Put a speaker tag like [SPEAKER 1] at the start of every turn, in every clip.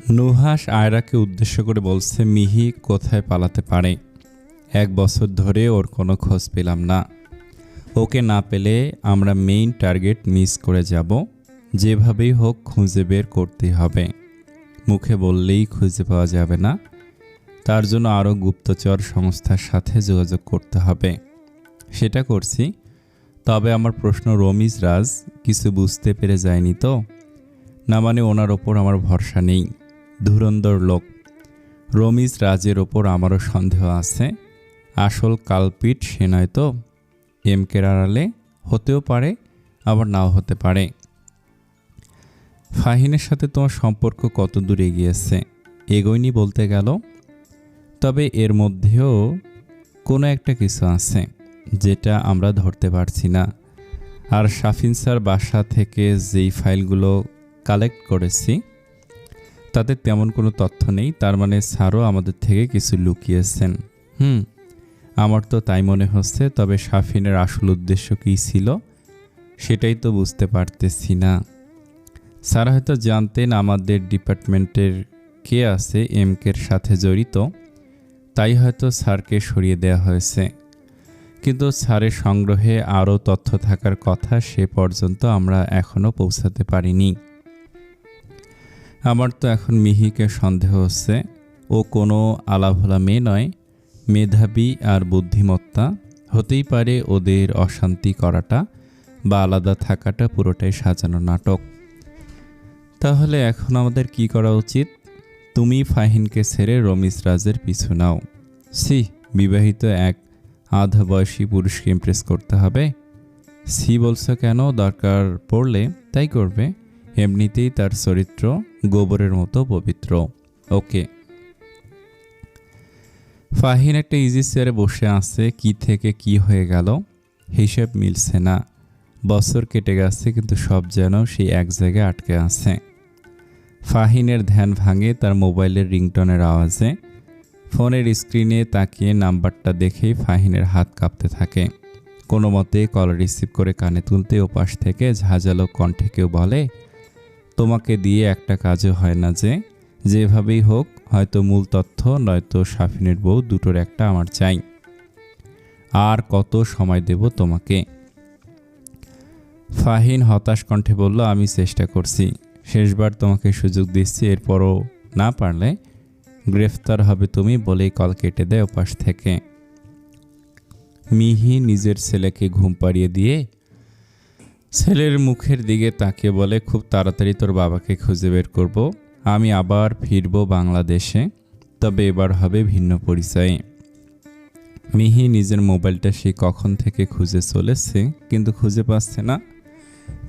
[SPEAKER 1] নুহাশ আয়রাকে উদ্দেশ্য করে বলছে, মিহি কোথায় পালাতে পারে? 1 বছর ধরে ওর কোনো খোঁজ পেলাম না। ওকে না পেলে আমরা মেইন টার্গেট মিস করে যাব। যেভাবেই হোক খুঁজে বের করতেই হবে। মুখে বললেই খুঁজে পাওয়া যাবে না, তার জন্য আরও গুপ্তচর সংস্থার সাথে যোগাযোগ করতে হবে। সেটা করছি। তবে আমার প্রশ্ন, রমিজ রাজ কিছু বুঝতে পেরে যায়নি তো? না মানে ওনার ওপর আমার ভরসা নেই। ধুরন্ধর লোক। রমিজ রাজের ওপর আমারও সন্দেহ আছে। আসল কালপিট সে নয় তো? এমকের আড়ালে হতেও পারে, আবার নাও হতে পারে। ফাহিনের সাথে তোমার সম্পর্ক কত দূর এগিয়েছে? এগোয়নি বলতে গেল, তবে এর মধ্যেও কোনো একটা কিছু আছে যেটা আমরা ধরতে পারছি না। আর শাফিন স্যার বাসা থেকে যেই ফাইলগুলো কালেক্ট করেছি তাতে তেমন কোনো তথ্য নেই। তার মানে স্যারও আমাদের থেকে কিছু লুকিয়েছেন। আমার তো তাই মনে হচ্ছে। তবে শাফিনের আসল উদ্দেশ্য কী ছিল সেটাই তো বুঝতে পারতেছি না। স্যার হয়তো জানতেন আমাদের ডিপার্টমেন্টের কে আছে এমকের সাথে জড়িত, তাই হয়তো স্যারকে সরিয়ে দেওয়া হয়েছে। কিন্তু স্যারের সংগ্রহে আরও তথ্য থাকার কথা, সে পর্যন্ত আমরা এখনও পৌঁছাতে পারিনি। আমার তো এখন মিহিকে সন্দেহ হচ্ছে। ও কোনো আলাভোলা মেয়ে নয়, মেধাবী আর বুদ্ধিমত্তা। হতেই পারে ওদের অশান্তি করাটা বা আলাদা থাকাটা পুরোটাই সাজানো নাটক। তাহলে এখন আমাদের কি করা উচিত? তুমি ফাহিনকে ছেড়ে রমিজ রাজের পিছু নাও। বিবাহিত এক আধা বয়সী পুরুষকে ইমপ্রেস করতে হবে? বলছো কেন? দরকার পড়লে তাই করবে। এমনিতেই তার চরিত্র গোবরের মতো পবিত্র। ওকে। ফাহিন একটা ইজি চেয়ারে বসে আছে। কি থেকে কি হয়ে গেল হিসেব মিলছে না। বছর কেটে গেছে, কিন্তু সব যেন সেই এক জায়গায় আটকে আছে। ফাহিনের ধ্যান ভাঙে তার মোবাইলের রিংটনের আওয়াজে। ফোনের স্ক্রিনে তাকিয়ে নাম্বারটা দেখেই ফাহিনের হাত কাঁপতে থাকে। কোনো মতে কল রিসিভ করে কানে তুলতে ওপাশ থেকে ঝাঁঝালো কণ্ঠে কেউ বলে, তোমাকে দিয়ে একটা কাজও হয় না যে? যেভাবেই হোক, হয়তো মূল তথ্য নয়তো শাফিনের বউ, দুটোর একটা আমার চাই। আর কত সময় দেব তোমাকে? ফাহিন হতাশ কণ্ঠে বলল, আমি চেষ্টা করছি। শেষবার তোমাকে সুযোগ দিচ্ছি। এরপরও না পারলে গ্রেফতার হবে তুমি, বলেই কল কেটে দেয় ওপাশ থেকে। মিহি নিজের ছেলেকে ঘুম পাড়িয়ে দিয়ে ছেলের মুখের দিকে তাকিয়ে বলে, খুব তাড়াতাড়ি তোর বাবাকে খুঁজে বের করব। আমি আবার ফিরব বাংলাদেশে, তবে এবার হবে ভিন্ন পরিচয়ে। মিহি নিজের মোবাইলটা সে কখন থেকে খুঁজে চলেছে, কিন্তু খুঁজে পাচ্ছে না।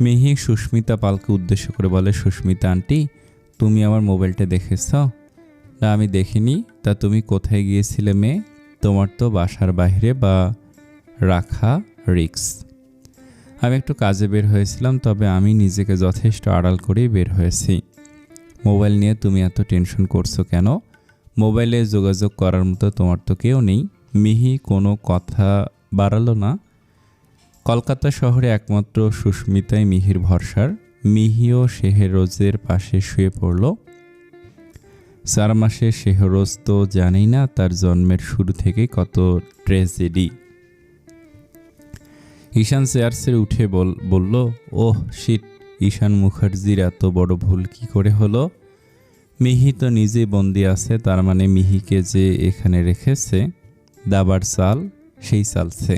[SPEAKER 1] মিহি সুস্মিতা পালকে উদ্দেশ্য করে বলে, সুস্মিতা আন্টি, তুমি আমার মোবাইলটা দেখেছ? না, আমি দেখিনি। তা তুমি কোথায় গিয়েছিলে মেয়ে? তোমার তো বাসার বাইরে বা রাখা রিক্স। আমি একটু কাজে বের হয়েছিলাম, তবে আমি নিজেকে যথেষ্ট আড়াল করেই বের হয়েছি। মোবাইল নিয়ে তুমি এত টেনশন করছো কেন? মোবাইলে যোগাযোগ করার মতো তোমার তো কেউ নেই। মিহি কোনো কথা বাড়ালো না। কলকাতা শহরে একমাত্র সুস্মিতাই মিহির ভরসার। মিহিও শেহরোজের পাশে শুয়ে পড়ল। 4 মাসে শেহরোজ তো জানেই না তার জন্মের শুরু থেকেই কত ট্র্যাজেডি। ঈশান চেয়ারসে উঠে বলল, ওহ শিট, ঈশান মুখার্জির এত বড় ভুল কি করে হলো? মিহি তো নিজেই বন্দি আছে, তার মানে মিহিকে যে এখানে রেখেছে দাবার চাল, সেই চালছে।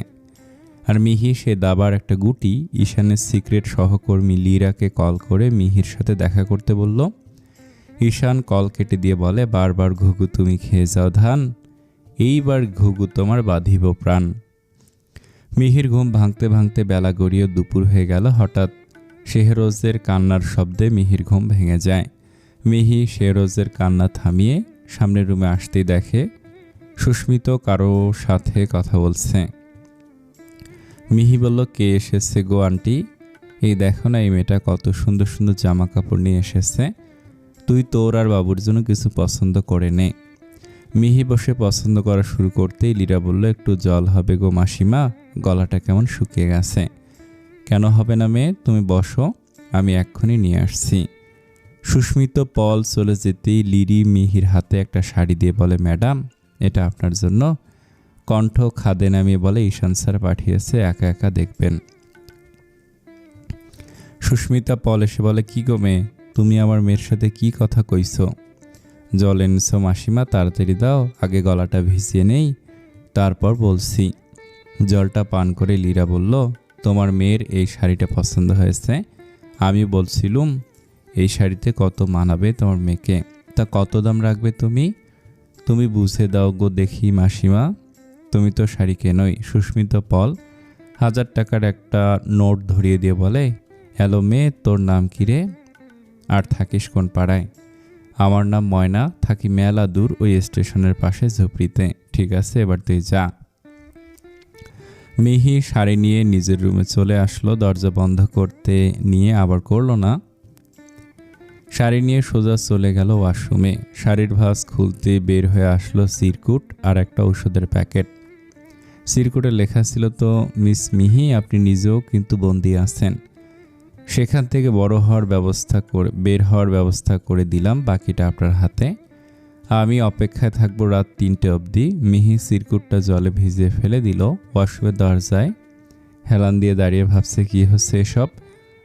[SPEAKER 1] আর মিহি সে দাবার একটা গুটি। ঈশানের সিক্রেট সহকর্মী লীরাকে কল করে মিহির সাথে দেখা করতে বলল। ঈশান কল কেটে দিয়ে বলে, বারবার ঘুঘু তুমি খেয়ে যাও ধান, এইবার ঘুঘু তোমার বাঁধিব প্রাণ। মিহির ঘুম ভাঙতে ভাঙতে বেলা গড়িয়ে দুপুর হয়ে গেল। হঠাৎ শেহরোজের কান্নার শব্দে মিহির ঘুম ভেঙে যায়। মিহি শেহরোজের কান্না থামিয়ে সামনের রুমে আসতেই দেখে সুস্মিত কারো সাথে কথা বলছে। মিহি বলল, কে এসেছে গো আন্টি? এই দেখো না, এই মেয়েটা কত সুন্দর সুন্দর জামা কাপড় নিয়ে এসেছে। তুই তোর আর বাবুর জন্য কিছু পছন্দ করে নে। মিহি বসে পছন্দ করা শুরু করতেই লীরা বলল, একটু জল হবে গো মাসিমা, গলাটা কেমন শুকিয়ে গেছে। কেন হবে না মেয়ে, তুমি বসো, আমি এক্ষুনি নিয়ে আসছি। সুস্মিত পল চলে যেতেই লিরি মিহির হাতে একটা শাড়ি দিয়ে বলে, ম্যাডাম, এটা আপনার জন্য। কণ্ঠ খাদে নামিয়ে বলে, ঈশান স্যার পাঠিয়েছে, একা একা দেখবেন। সুস্মিতা পল এসে বলে, কি গো মেয়ে, তুমি আমার মেয়ের সাথে কি কথা কইছ? জল এনেছ মাসিমা, তাড়াতাড়ি দাও, আগে গলাটা ভিজিয়ে নেই, তারপর বলছি। জলটা পান করে লীরা বলল, তোমার মেয়ের এই শাড়িটা পছন্দ হয়েছে। আমি বলছিলুম এই শাড়িতে কত মানাবে তোমার মেয়েকে, তা কত দাম রাখবে তুমি? তুমি বুঝে দাও গো দেখি মাসিমা, তুমি তো শাড়ি কেনই। সুস্মিতা পল 1000 টাকার একটা নোট ধরিয়ে দিয়ে বলে, হ্যালো মেয়ে, তোর নাম কি রে? আর থাকিস কোন পাড়ায়? আমার নাম ময়না, থাকি মেলা দূর, ওই স্টেশনের পাশে ঝুপড়িতে। ঠিক আছে, এবার তুই যা। মিহি শাড়ি নিয়ে নিজের রুমে চলে আসলো। দরজা বন্ধ করতে নিয়ে আবার করলো না। শাড়ি নিয়ে সোজা চলে গেল ওয়াশরুমে। শাড়ির ভাঁজ খুলতে বের হয়ে আসলো চিরকুট আর একটা ওষুধের প্যাকেট। চিরকুটে লেখা ছিল, তো মিস মিহি, আপনি নিজেও কিন্তু বন্দি আছেন, সেখান থেকে বের হওয়ার ব্যবস্থা করে দিলাম, বাকিটা আপনার হাতে। আমি অপেক্ষায় থাকবো রাত 3টে অবধি। মিহি চিরকুটটা জলে ভিজিয়ে ফেলে দিল। ওয়াশরুমের দরজায় হেলান দিয়ে দাঁড়িয়ে ভাবছে, কি হচ্ছে এসব?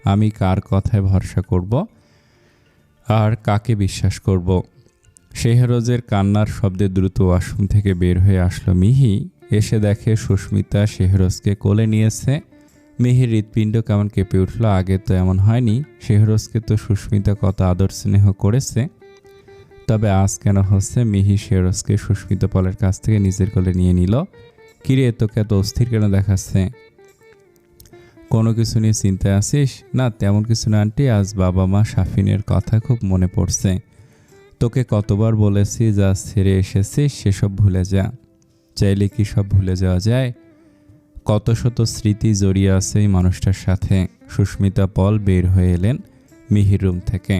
[SPEAKER 1] আমি কার কথায় ভরসা করব আর কাকে বিশ্বাস করব? শেহরোজের কান্নার শব্দে দ্রুত ওয়াশরুম থেকে বের হয়ে আসলো মিহি। এসে দেখে সুস্মিতা শেহরোজকে কোলে নিয়েছে। মিহির হৃৎপিণ্ড কেমন কেঁপে উঠল। আগে তো এমন হয়নি। শেহরোজকে তো সুস্মিতা কত আদর স্নেহ করেছে, তবে আজ কেন হচ্ছে? মিহি শেহরোজকে সুস্মিতা পলের কাছ থেকে নিজের কোলে নিয়ে নিল। কিরে, তোকে এত অস্থির কেন দেখাচ্ছে? কোনো কিছু নিয়ে চিন্তায় আছিস? না, তেমন কিছু না আন্টি, আজ বাবা মা সাফিনের কথা খুব মনে পড়ছে। তোকে কতবার বলেছি, যা ছেড়ে এসেছিস সেসব ভুলে যা। চাইলে কি সব ভুলে যাওয়া যায়? কত শত স্মৃতি জড়িয়ে আছে এই মানুষটার সাথে। সুস্মিতা পল বের হয়ে এলেন মিহির রুম থেকে।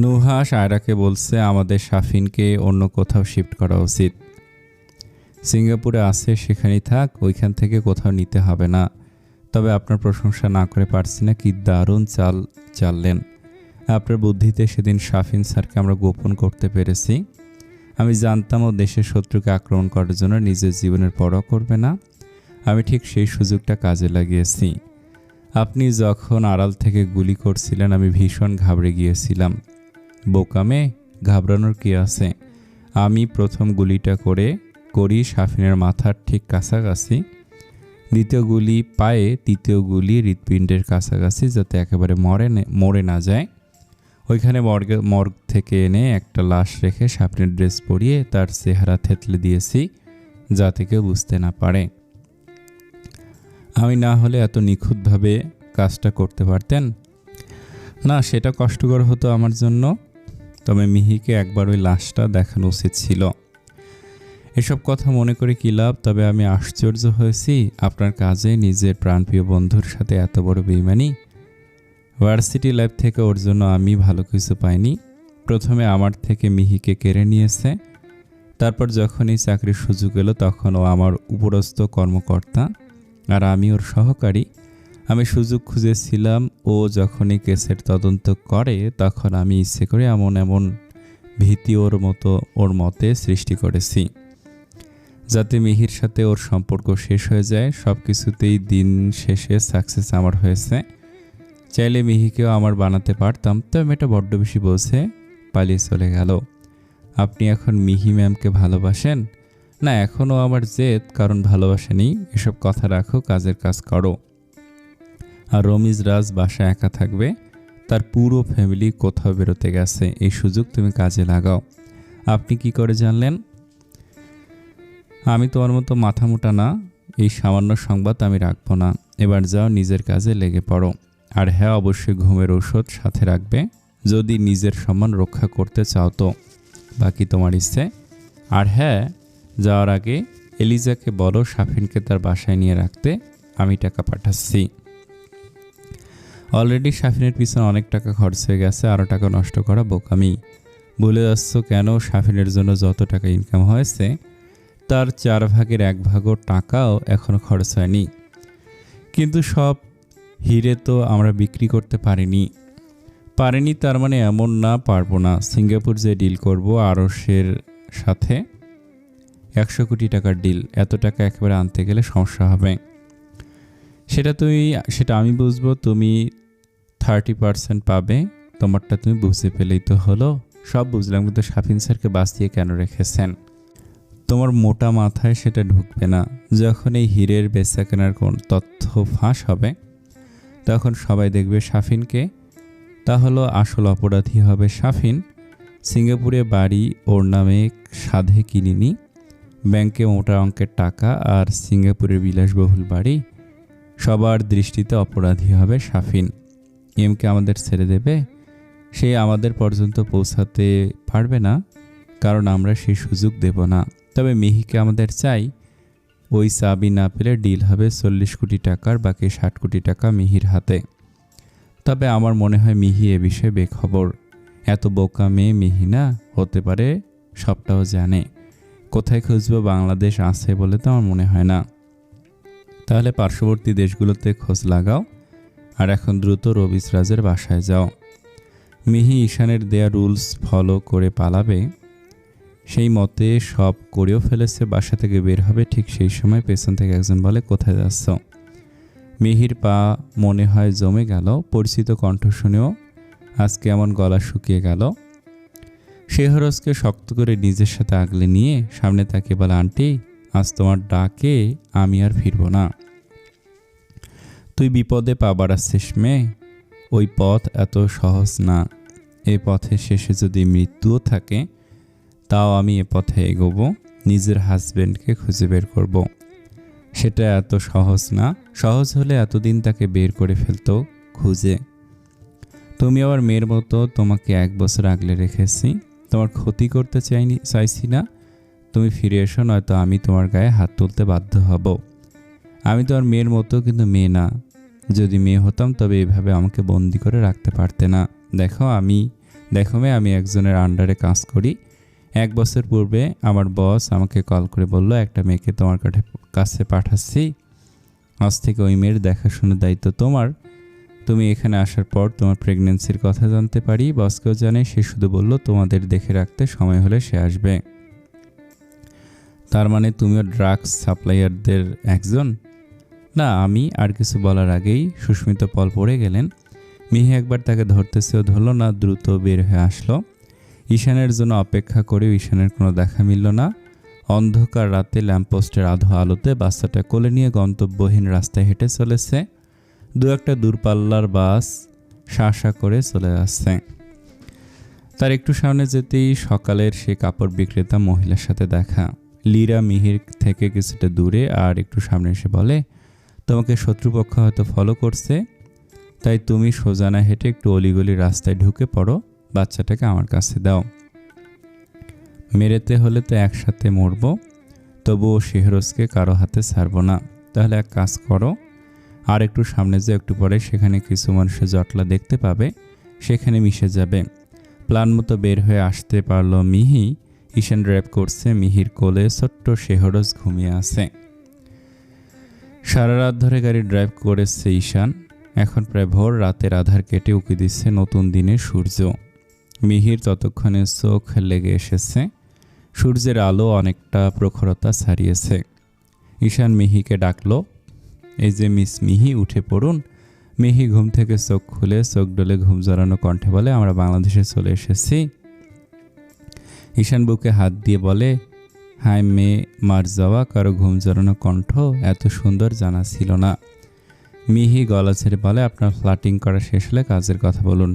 [SPEAKER 1] নুহাস আয়রাকে বলছে, আমাদের সাফিনকে অন্য কোথাও শিফট করা উচিত। সিঙ্গাপুরে আছে, সেখানেই থাক, ওইখান থেকে কোথাও নিতে হবে না। তবে আপনার প্রশংসা না করে পারছি না, কি দারুণ চাললেন। আপনার বুদ্ধিতে সেদিন সাফিন স্যারকে আমরা গোপন করতে পেরেছি। আমি জানতাম ও দেশের শত্রুকে আক্রমণ করার জন্য নিজের জীবনের পরোয়া করবে না। আমি ঠিক সেই সুযোগটা কাজে লাগিয়েছি। আপনি যখন আড়াল থেকে গুলি করছিলেন, আমি ভীষণ ঘাবড়ে গিয়েছিলাম। বোকামে, ঘাবড়ানোর কি আছে? আমি প্রথম গুলিটা করি সাফিনের মাথার ঠিক কাছাকাছি, দ্বিতীয় গুলি পায়ে, তৃতীয় গুলি হৃৎপিণ্ডের কাছাকাছি, যাতে একেবারে মরে না যায়। ওইখানে মর্গ থেকে এনে একটা লাশ রেখে সাফিনের ড্রেস পরিয়ে তার চেহারা থেতলে দিয়েছি, যাতে কেউ বুঝতে না পারে। আমি না হলে এত নিখুঁতভাবে কাজটা করতে পারতেন না, সেটা কষ্টকর হতো আমার জন্য। তবে মিহিকে একবার ওই লাশটা দেখানো উচিত ছিল। এসব কথা মনে করে কী লাভ? তবে আমি আশ্চর্য হয়েছি আপনার কাজে নিজের প্রাণপ্রিয় বন্ধুর সাথে এত বড় বেইমানি। ভার্সিটি লাইফ থেকে ওর জন্য আমি ভালো কিছু পাইনি। প্রথমে আমার থেকে মিহিকে কেড়ে নিয়েছে, তারপর যখনই চাকরির সুযোগ এলো তখন ও আমার উপরস্থ কর্মকর্তা আর আমি ওর সহকারী। আমি সুযোগ খুঁজেছিলাম। ও যখনই কেসের তদন্ত করে তখন আমি ইচ্ছে করে এমন ভীতি ওর মতে সৃষ্টি করেছি, যাতে মিহির সাথে ওর সম্পর্ক শেষ হয়ে যায়। সব কিছুতেই দিন শেষে সাকসেস আমার হয়েছে। চাইলে মিহিকেও আমার বানাতে পারতাম, তবে মেয়েটা বড্ড বেশি বোঝে, পালিয়ে চলে গেল। আপনি এখন মিহি ম্যামকে ভালোবাসেন? না, এখনও আমার জেদ, কারণ ভালোবাসেনি। এসব কথা রাখো, কাজের কাজ করো। আর রমিজ রাজ বাসায় একা থাকবে, তার পুরো ফ্যামিলি কোথাও বেরোতে গেছে। এই সুযোগ তুমি কাজে লাগাও। আপনি কি করে জানলেন? আমি তোমার মতো মাথা মোটা না, এই সামান্য সংবাদ আমি রাখবো না। এবার যাও, নিজের কাজে লেগে পড়ো। আর হ্যাঁ, অবশ্যই ঘুমের ঔষধ সাথে রাখবে, যদি নিজের সম্মান রক্ষা করতে চাও তো। বাকি তোমার ইচ্ছে। আর হ্যাঁ, যাওয়ার আগে এলিজাকে বলো সাফিনকে তার বাসায় নিয়ে রাখতে, আমি টাকা পাঠাচ্ছি। অলরেডি সাফিনের পিছনে অনেক টাকা খরচ হয়ে গেছে, আরও টাকা নষ্ট করা বোকামি। ভুলে যাচ্ছ কেন? সাফিনের জন্য যত টাকা ইনকাম হয়েছে তার 4 ভাগের 1 ভাগও টাকাও এখনও খরচ হয়নি। কিন্তু সব হিরে তো আমরা বিক্রি করতে পারিনি। পারেনি তার মানে এমন না পারবো না। সিঙ্গাপুর যে ডিল করব আরশের সাথে 100 কোটি টাকার ডিল, এত টাকা একেবারে আনতে গেলে সমস্যা হবে। সেটা আমি বুঝবো, তুমি 30% পাবে, তোমারটা তুমি বুঝে পেলেই তো হলো। সব বুঝলাম, কিন্তু শাফিন স্যারকে বাঁচিয়ে কেন রেখেছেন? তোমার মোটা মাথায় সেটা ঢুকবে না। যখন এই হীরের বেচাকেনার কোন তথ্য ফাঁস হবে তখন সবাই দেখবে শাফিনকে, তাহলে আসল অপরাধী হবে শাফিন। সিঙ্গাপুরে বাড়ি ওর নামে সাধে কিনিনি, ব্যাংকে মোটা অঙ্কের টাকা আর সিঙ্গাপুরের বিলাসবহুল বাড়ি, সবার দৃষ্টিতে অপরাধী হবে শাফিন। এমকে আমাদের ছেড়ে দেবে? সে আমাদের পর্যন্ত পৌঁছাতে পারবে না, কারণ আমরা সেই সুযোগ দেব না। তবে মিহিকে আমাদের চাই। ওই চাবি না পেলে ডিল হবে 40 কোটি টাকার, বাকি 60 কোটি টাকা মিহির হাতে। তবে আমার মনে হয় মিহি এ বিষয়ে বেখবর। এত বোকা মেয়ে মিহি না, হতে পারে সবটাও জানে। কোথায় খুঁজবো? বাংলাদেশ আছে বলে তো আমার মনে হয় না। তাহলে পার্শ্ববর্তী দেশগুলোতে খোঁজ লাগাও, আর এখন দ্রুত রবিস রাজের বাসায় যাও। মিহি ঈশানের দেয়া রুলস ফলো করে পালাবে, সেই মতে সব করেও ফেলেছে। বাসা থেকে বের হবে, ঠিক সেই সময় পেছন থেকে একজন বলে, কোথায় যাচ্ছ? মিহির পা মনে হয় জমে গেল। পরিচিত কণ্ঠ শুনেও আজকে এমন গলা শুকিয়ে গেল। শেহরজকে শক্ত করে নিজের সাথে আগলে নিয়ে সামনে তাকে বলে, আন্টি, আজ তোমার ডাকে আমি আর ফিরব না। তুই বিপদে পা বাড়াচ্ছিস মেয়ে, ওই পথ এত সহজ না। এই পথের শেষে যদি মৃত্যুও থাকে, তাও আমি এ পথে এগোবো, নিজের হাজবেন্ডকে খুঁজে বের করব। সেটা এত সহজ না। সহজ হলে এতদিন তাকে বের করে ফেলতো খুঁজে। তুমি আবার মেয়ের মতো, তোমাকে 1 বছর আগলে রেখেছি, তোমার ক্ষতি করতে চাইছি না। তুমি ফিরে এসো, নয়তো আমি তোমার গায়ে হাত তুলতে বাধ্য হব। আমি তো আর মেয়ের মতো, কিন্তু মেয়ে না। যদি মেয়ে হতাম তবে এভাবে আমাকে বন্দি করে রাখতে পারতে না। দেখো মেয়ে, আমি একজনের আন্ডারে কাজ করি। 1 বছর পূর্বে আমার বস আমাকে কল করে বলল, একটা মেয়েকে তোমার কাছে পাঠাচ্ছি, আজ থেকে ওই মেয়ের দেখাশোনার দায়িত্ব তোমার। তুমি এখানে আসার পর তোমার প্রেগন্যান্সির কথা জানতে পারি, বসকেও জানে। সে শুধু বলল, তোমাদের দেখে রাখতে, সময় হলে সে আসবে। তার মানে তুমিও ড্রাগস সাপ্লায়ারদের একজন? না। আমি আর কিছু বলার আগেই সুস্মিত পল পড়ে গেলেন। মিহি একবার তাকে ধরতেছেও ধরল না, দ্রুত বের হয়ে আসলো। ঈশানের জন্য অপেক্ষা করেও ঈশানের কোনো দেখা মিলল না। অন্ধকার রাতে ল্যাম্পপোস্টের আধো আলোতে বাচ্চাটা কোলে নিয়ে গন্তব্যহীন রাস্তায় হেঁটে চলেছে। দু একটা দূরপাল্লার বাস শাঁ করে চলে আসছে। তার একটু সামনে যেতেই সকালের সে কাপড় বিক্রেতা মহিলার সাথে দেখা। লীরা মিহির থেকে কিছুটা দূরে আর একটু সামনে এসে বলে, তোমাকে শত্রুপক্ষ হয়তো ফলো করছে, তাই তুমি সোজা না হেঁটে একটু অলিগলি রাস্তায় ঢুকে পড়ো, বাচ্চাটাকে আমার কাছে দাও। মেরেতে হলে তো একসাথে মরব, তবুও শেহরজকে কারো হাতে ছাড়ব না। তাহলে এক কাজ করো, আর একটু সামনে যে একটু পরে সেখানে কিছু মানুষের জটলা দেখতে পাবে, সেখানে মিশে যাবে। প্ল্যান মতো বের হয়ে আসতে পারল মিহি। ঈশান ড্রাইভ করছে, মিহির কোলে ছোট্ট শেহরজ ঘুমিয়ে আছে। সারা রাত ধরে গাড়ি ড্রাইভ করেছে ঈশান। এখন প্রায় ভোর, রাতের আধার কেটে উঁকি দিচ্ছে নতুন দিনের সূর্য। মিহির ততক্ষণে চোখ লেগে এসেছে। সূর্যের আলো অনেকটা প্রখরতা ছাড়িয়েছে। ঈশান মিহিকে ডাকলো, এই যে মিস মিহি, উঠে পড়ুন। মিহি ঘুম থেকে চোখ খুলে চোখ ডলে ঘুম জড়ানো কণ্ঠে বলে, আমরা বাংলাদেশে চলে এসেছি। ঈশান বুকে হাত দিয়ে বলে, হায় মেয়ে মার যাওয়া। কারো ঘুম জড়ানো কণ্ঠ এত সুন্দর জানা ছিল না। মিহি গলা ছেড়ে বলে, আপনার ফ্লার্টিং করা শেষ হলে কাজের কথা বলুন।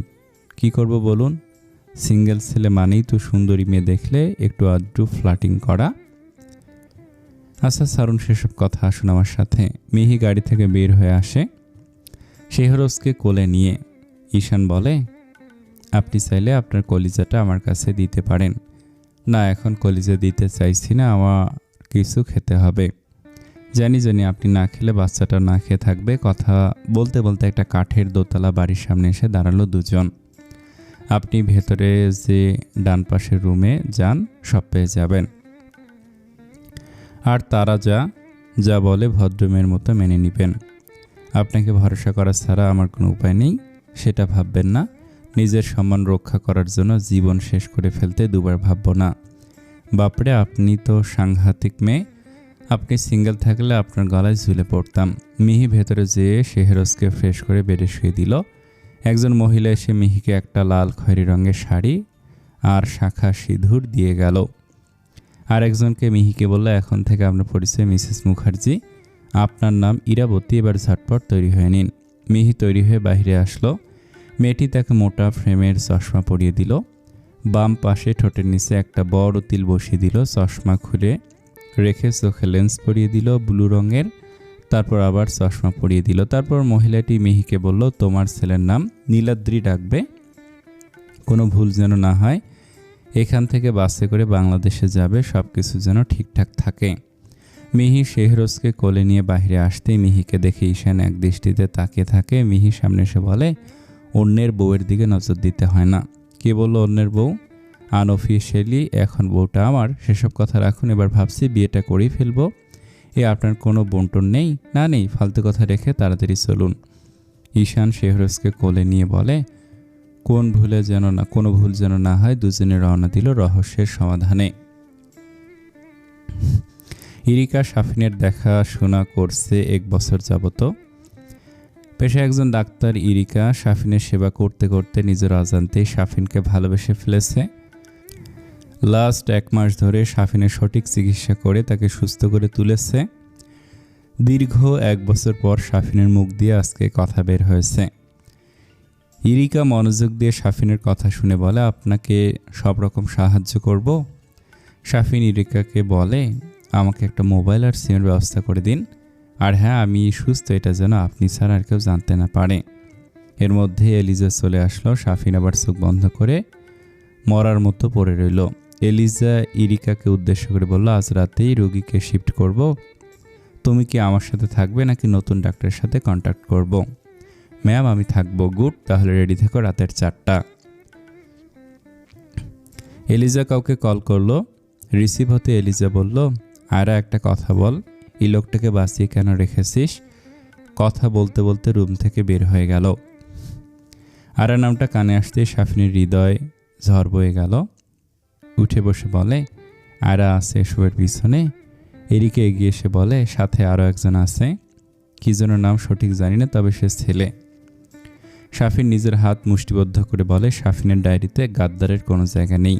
[SPEAKER 1] কি করব বলুন? সিঙ্গেল ছেলে মানেই তো সুন্দরী মেয়ে দেখলে একটু আধটু ফ্লার্টিং করা। আচ্ছা সারুন সেসব কথা, আসুন আমার সাথে। মিহি গাড়ি থেকে বের হয়ে আসে শেহরজকে কোলে নিয়ে। ঈশান বলে, আপনি চাইলে আপনার কলিজাটা আমার কাছে দিতে পারেন। না, এখন কলিজা দিতে চাইছি না, আমার কিছু খেতে হবে। জানি আপনি না খেলে বাচ্চাটা না খেয়ে থাকবে। কথা বলতে বলতে একটা কাঠের দোতলা বাড়ির সামনে এসে দাঁড়ালো দুজন। আপনি ভেতরে যে ডান পাশের রুমে যান, সব পেয়ে যাবেন। আর তারা যা বলে ভদ্রমের মতো মেনে নেবেন। আপনাকে ভরসা করা ছাড়া আমার কোনো উপায় নেই, সেটা ভাববেন না। নিজের সম্মান রক্ষা করার জন্য জীবন শেষ করে ফেলতে দুবার ভাবব না। বাপরে, আপনি তো সাংঘাতিক মেয়ে। আপনি সিঙ্গেল থাকলে আপনার গলায় ঝুলে পড়তাম। মিহি ভেতরে যেয়ে শেহরজকে ফ্রেশ করে বেডে শুয়ে দিল। একজন মহিলা এসে মিহিকে একটা লাল খয়েরি রঙের শাড়ি আর শাখা সিঁদুর দিয়ে গেল। আর একজনকে মিহিকে বলল, এখন থেকে আপনার পরিচয় মিসেস মুখার্জি। আপনার নাম ইরাবতী। এবার ঝটপট তৈরি হয়ে নিন। মিহি তৈরি হয়ে বাইরে আসলো। মেয়েটি তাকে মোটা ফ্রেমের চশমা পরিয়ে দিল। বাম পাশে ঠোঁটের নিচে একটা বড় তিল বসিয়ে দিল। চশমা খুলে রেখে চোখে লেন্স পরিয়ে দিল ব্লু রঙের। তারপর আবার চশমা পরিয়ে দিল। তারপর মহিলাটি মিহিকে বলল, তোমার ছেলের নাম নীলাদ্রি ডাকবে, কোনো ভুল যেন না হয়। এখান থেকে বাসে করে বাংলাদেশে যাবে, সব কিছু যেন ঠিকঠাক থাকে। মিহি শেহরজকে কোলে নিয়ে বাইরে আসতেই মিহিকে দেখে ঈশান এক দৃষ্টিতে তাকিয়ে থাকে। মিহি সামনে এসে বলে, অন্যের বউয়ের দিকে নজর দিতে হয় না। কে বলল অন্যের বউ? আনঅফিশিয়ালি এখন বউটা আমার। সেসব কথা রাখুন, এবার ভাবছি বিয়েটা করেই ফেলবো। আপনার কোনো বন্টন নেই? না, নেই। ফালতু কথা রেখে তাড়াতাড়ি চলুন। ঈশান শেহরজকে কোলে নিয়ে বলে, কোনো ভুল যেন না হয়। দুজনে রওনা দিল রহস্যের সমাধানে। ইরিকা শাফিনের দেখাশোনা করছে 1 বছর যাবত। পেশায় একজন ডাক্তার। ইরিকা শাফিনের সেবা করতে করতে নিজের অজান্তেই শাফিনকে ভালোবেসে ফেলেছে। লাস্ট 1 মাস ধরে শাফিনের সঠিক চিকিৎসা করে তাকে সুস্থ করে তুলেছে। দীর্ঘ 1 বছর পর শাফিনের মুখ দিয়ে আজকে কথা বের হয়েছে। ইরিকা মনোযোগ দিয়ে শাফিনের কথা শুনে বলে, আপনাকে সব রকম সাহায্য করব। শাফিন ইরিকাকে বলে, আমাকে একটা মোবাইল আর সিমের ব্যবস্থা করে দিন। আর হ্যাঁ, আমি সুস্থ, এটা যেন আপনি ছাড়া আর কেউ জানতে না পারে। এর মধ্যে এলিজা চলে আসলো। শাফিন আবার চোখ বন্ধ করে মরার মতো পড়ে রইল। এলিজা ইরিকাকে উদ্দেশ্য করে বলল, আজ রাতেই রোগীকে শিফট করব। তুমি কি আমার সাথে থাকবে নাকি নতুন ডাক্তারের সাথে কন্ট্যাক্ট করব? ম্যাম, আমি থাকবো। গুড, তাহলে রেডি থেকো রাতের 4টা। এলিজা কাউকে কল করলো। রিসিভ হতে এলিজা বলল, আয়রা, একটা কথা বল, এই লোকটাকে বাঁচিয়ে কেন রেখেছিস? কথা বলতে বলতে রুম থেকে বের হয়ে গেল। আয়রা নামটা কানে আসতে শাফিনের হৃদয় ঝড় বয়ে গেল। উঠে বসে বলে, আয়রা আছে এসবের পিছনে। এরিকে এগিয়ে এসে বলে, সাথে আরও একজন আছে, কি যেন নাম সঠিক জানি না, তবে সে ছেলে। শাফিন নিজের হাত মুষ্টিবদ্ধ করে বলে, শাফিনের ডায়েরিতে গাদ্দারের কোনো জায়গা নেই।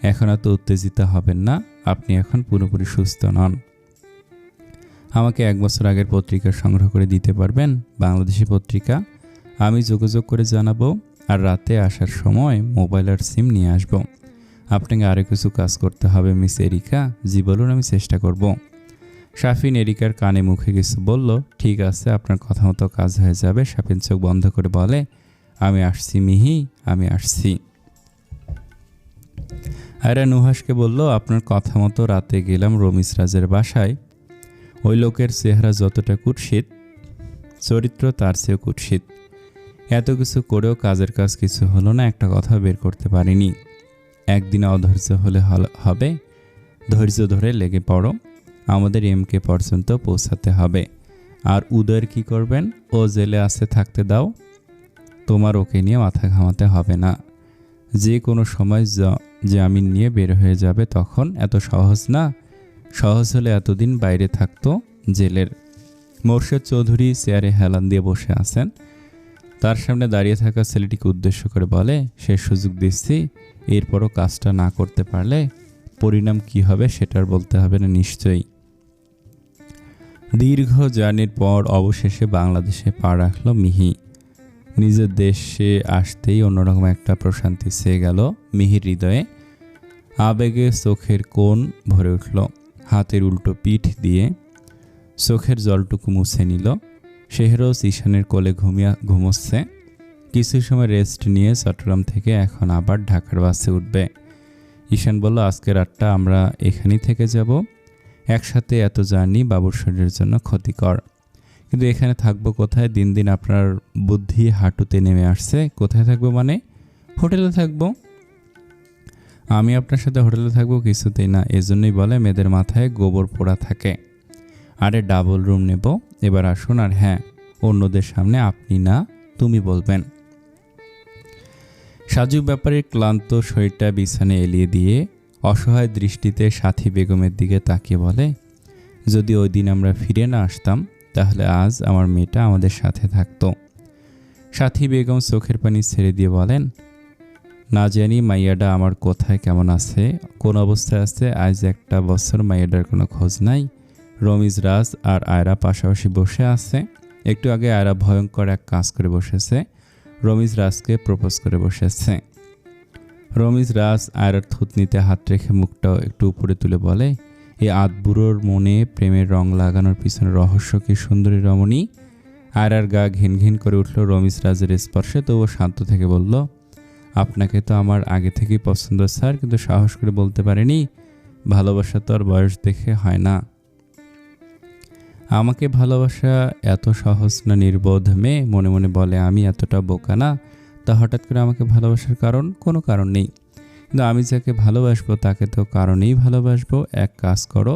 [SPEAKER 1] এখন এত উত্তেজিত হবেন না, আপনি এখন পুরোপুরি সুস্থ নন। আমাকে 1 বছর আগের পত্রিকা সংগ্রহ করে দিতে পারবেন? বাংলাদেশি পত্রিকা। আমি যোগাযোগ করে জানাবো। আর রাতে আসার সময় মোবাইল আর সিম নিয়ে আসব। আপনাকে আরও কিছু কাজ করতে হবে মিস এরিকা। জি বলুন, আমি চেষ্টা করব। শাফিন এরিকার কানে মুখে কিছু বলল। ঠিক আছে, আপনার কথা মতো কাজ হয়ে যাবে। শাফিন চোখ বন্ধ করে বলে, আমি আসছি মিহি, আমি আসছি। আয়রা নুহাসকে বলল, আপনার কথা মতো রাতে গেলাম রমিজ রাজের বাসায়। ওই লোকের চেহারা যতটা কুৎসিত, চরিত্র তার চেয়েও কুৎসিত। এত কিছু করেও কাজের কাজ কিছু হলো না, একটা কথা বের করতে পারিনি। একদিনে অধৈর্য হলে হবে, ধৈর্য ধরে লেগে পড়ো। আমাদের এমকে পর্যন্ত পৌঁছাতে হবে। আর উদয়ের কি করবেন? ও জেলে আছে, থাকতে দাও। তোমার ওকে নিয়ে মাথা ঘামাতে হবে না। যে কোনো সময় জামিন নিয়ে বের হয়ে যাবে, তখন এত সহজ না। সহজ হলে এতদিন বাইরে থাকতো জেলের। মোর্শেদ চৌধুরী চেয়ারে হেলান দিয়ে বসে আছেন। তার সামনে দাঁড়িয়ে থাকা ছেলেটিকে উদ্দেশ্য করে বলে, সে সুযোগ দিচ্ছি, এরপরও কাজটা না করতে পারলে পরিণাম কি হবে সেটার বলতে হবে না নিশ্চয়ই। দীর্ঘ জার্নির পর অবশেষে বাংলাদেশে পা রাখল মিহি। নিজের দেশে আসতেই অন্যরকম একটা প্রশান্তি ছেয়ে গেল মিহির হৃদয়ে। আবেগে চোখের কোণ ভরে উঠল। হাতের উল্টো পিঠ দিয়ে চোখের জলটুকু মুছে নিল। শেহরজ ঈশানের কোলে ঘুমোচ্ছে। কিছু সময় রেস্ট নিয়ে চট্টগ্রাম থেকে এখন আবার ঢাকার বাসে উঠবে। ঈশান বলল, আজকে রাতটা আমরা এখানেই থেকে যাব। একসাথে এত জার্নি বাবুর শরীরের জন্য ক্ষতিকর। কিন্তু এখানে থাকবো কোথায়? দিন দিন আপনার বুদ্ধি হাঁটুতে নেমে আসছে। কোথায় থাকবো মানে? হোটেলে থাকবো। আমি আপনার সাথে হোটেলে থাকবো? কিছুতেই না। এজন্যই বলে মেয়েদের মাথায় গোবর পোড়া থাকে। আরে ডাবল রুম নেব। এবার আসুন। আর হ্যাঁ, অন্যদের সামনে আপনি না, তুমি বলবেন। সাজু ব্যাপারীর ক্লান্ত শরীরটা বিছানায় এলিয়ে দিয়ে অসহায় দৃষ্টিতে সাথী বেগমের দিকে তাকিয়ে বলে, যদি ওই দিন আমরা ফিরে না আসতাম তাহলে আজ আমার মেয়েটা আমাদের সাথে থাকতো। সাথী বেগম চোখের পানি ছেড়ে দিয়ে বলেন, না জানি মাইয়াডা আমার কোথায় কেমন আছে, কোন অবস্থায় আছে, আজ একটা বছর মাইয়াডার কোনো খোঁজ নাই। রমিজ রাজ আর আয়রা পাশাপাশি বসে আছে। একটু আগে আয়রা ভয়ঙ্কর এক কাজ করে বসেছে, রমিজ রাজকে প্রপোজ করে বসেছে। রমিজ রাজ আয়রার থুতনিতে হাত রেখে মুখটাও একটু উপরে তুলে বলে, এই আধবুড়োর মনে প্রেমের রং লাগানোর পিছনে রহস্য কি সুন্দরী রমণী। আয়রার গা ঘিন ঘিন করে উঠল রমিজ রাজের স্পর্শে, তবুও শান্ত থেকে বলল, আপনাকে তো আমার আগে থেকেই পছন্দ স্যার, কিন্তু সাহস করে বলতে পারেনি। ভালোবাসা তো আর বয়স দেখে হয় না। আমাকে ভালোবাসা এত সহজ না নির্বোধ মেয়ে, মনে মনে বলে আমি এতটা বোকা না। তা হঠাৎ করে আমাকে ভালোবাসার কারণ? কোনো কারণ নেই, কিন্তু আমি যাকে ভালোবাসবো তাকে তো কারণেই ভালোবাসবো। এক কাজ করো,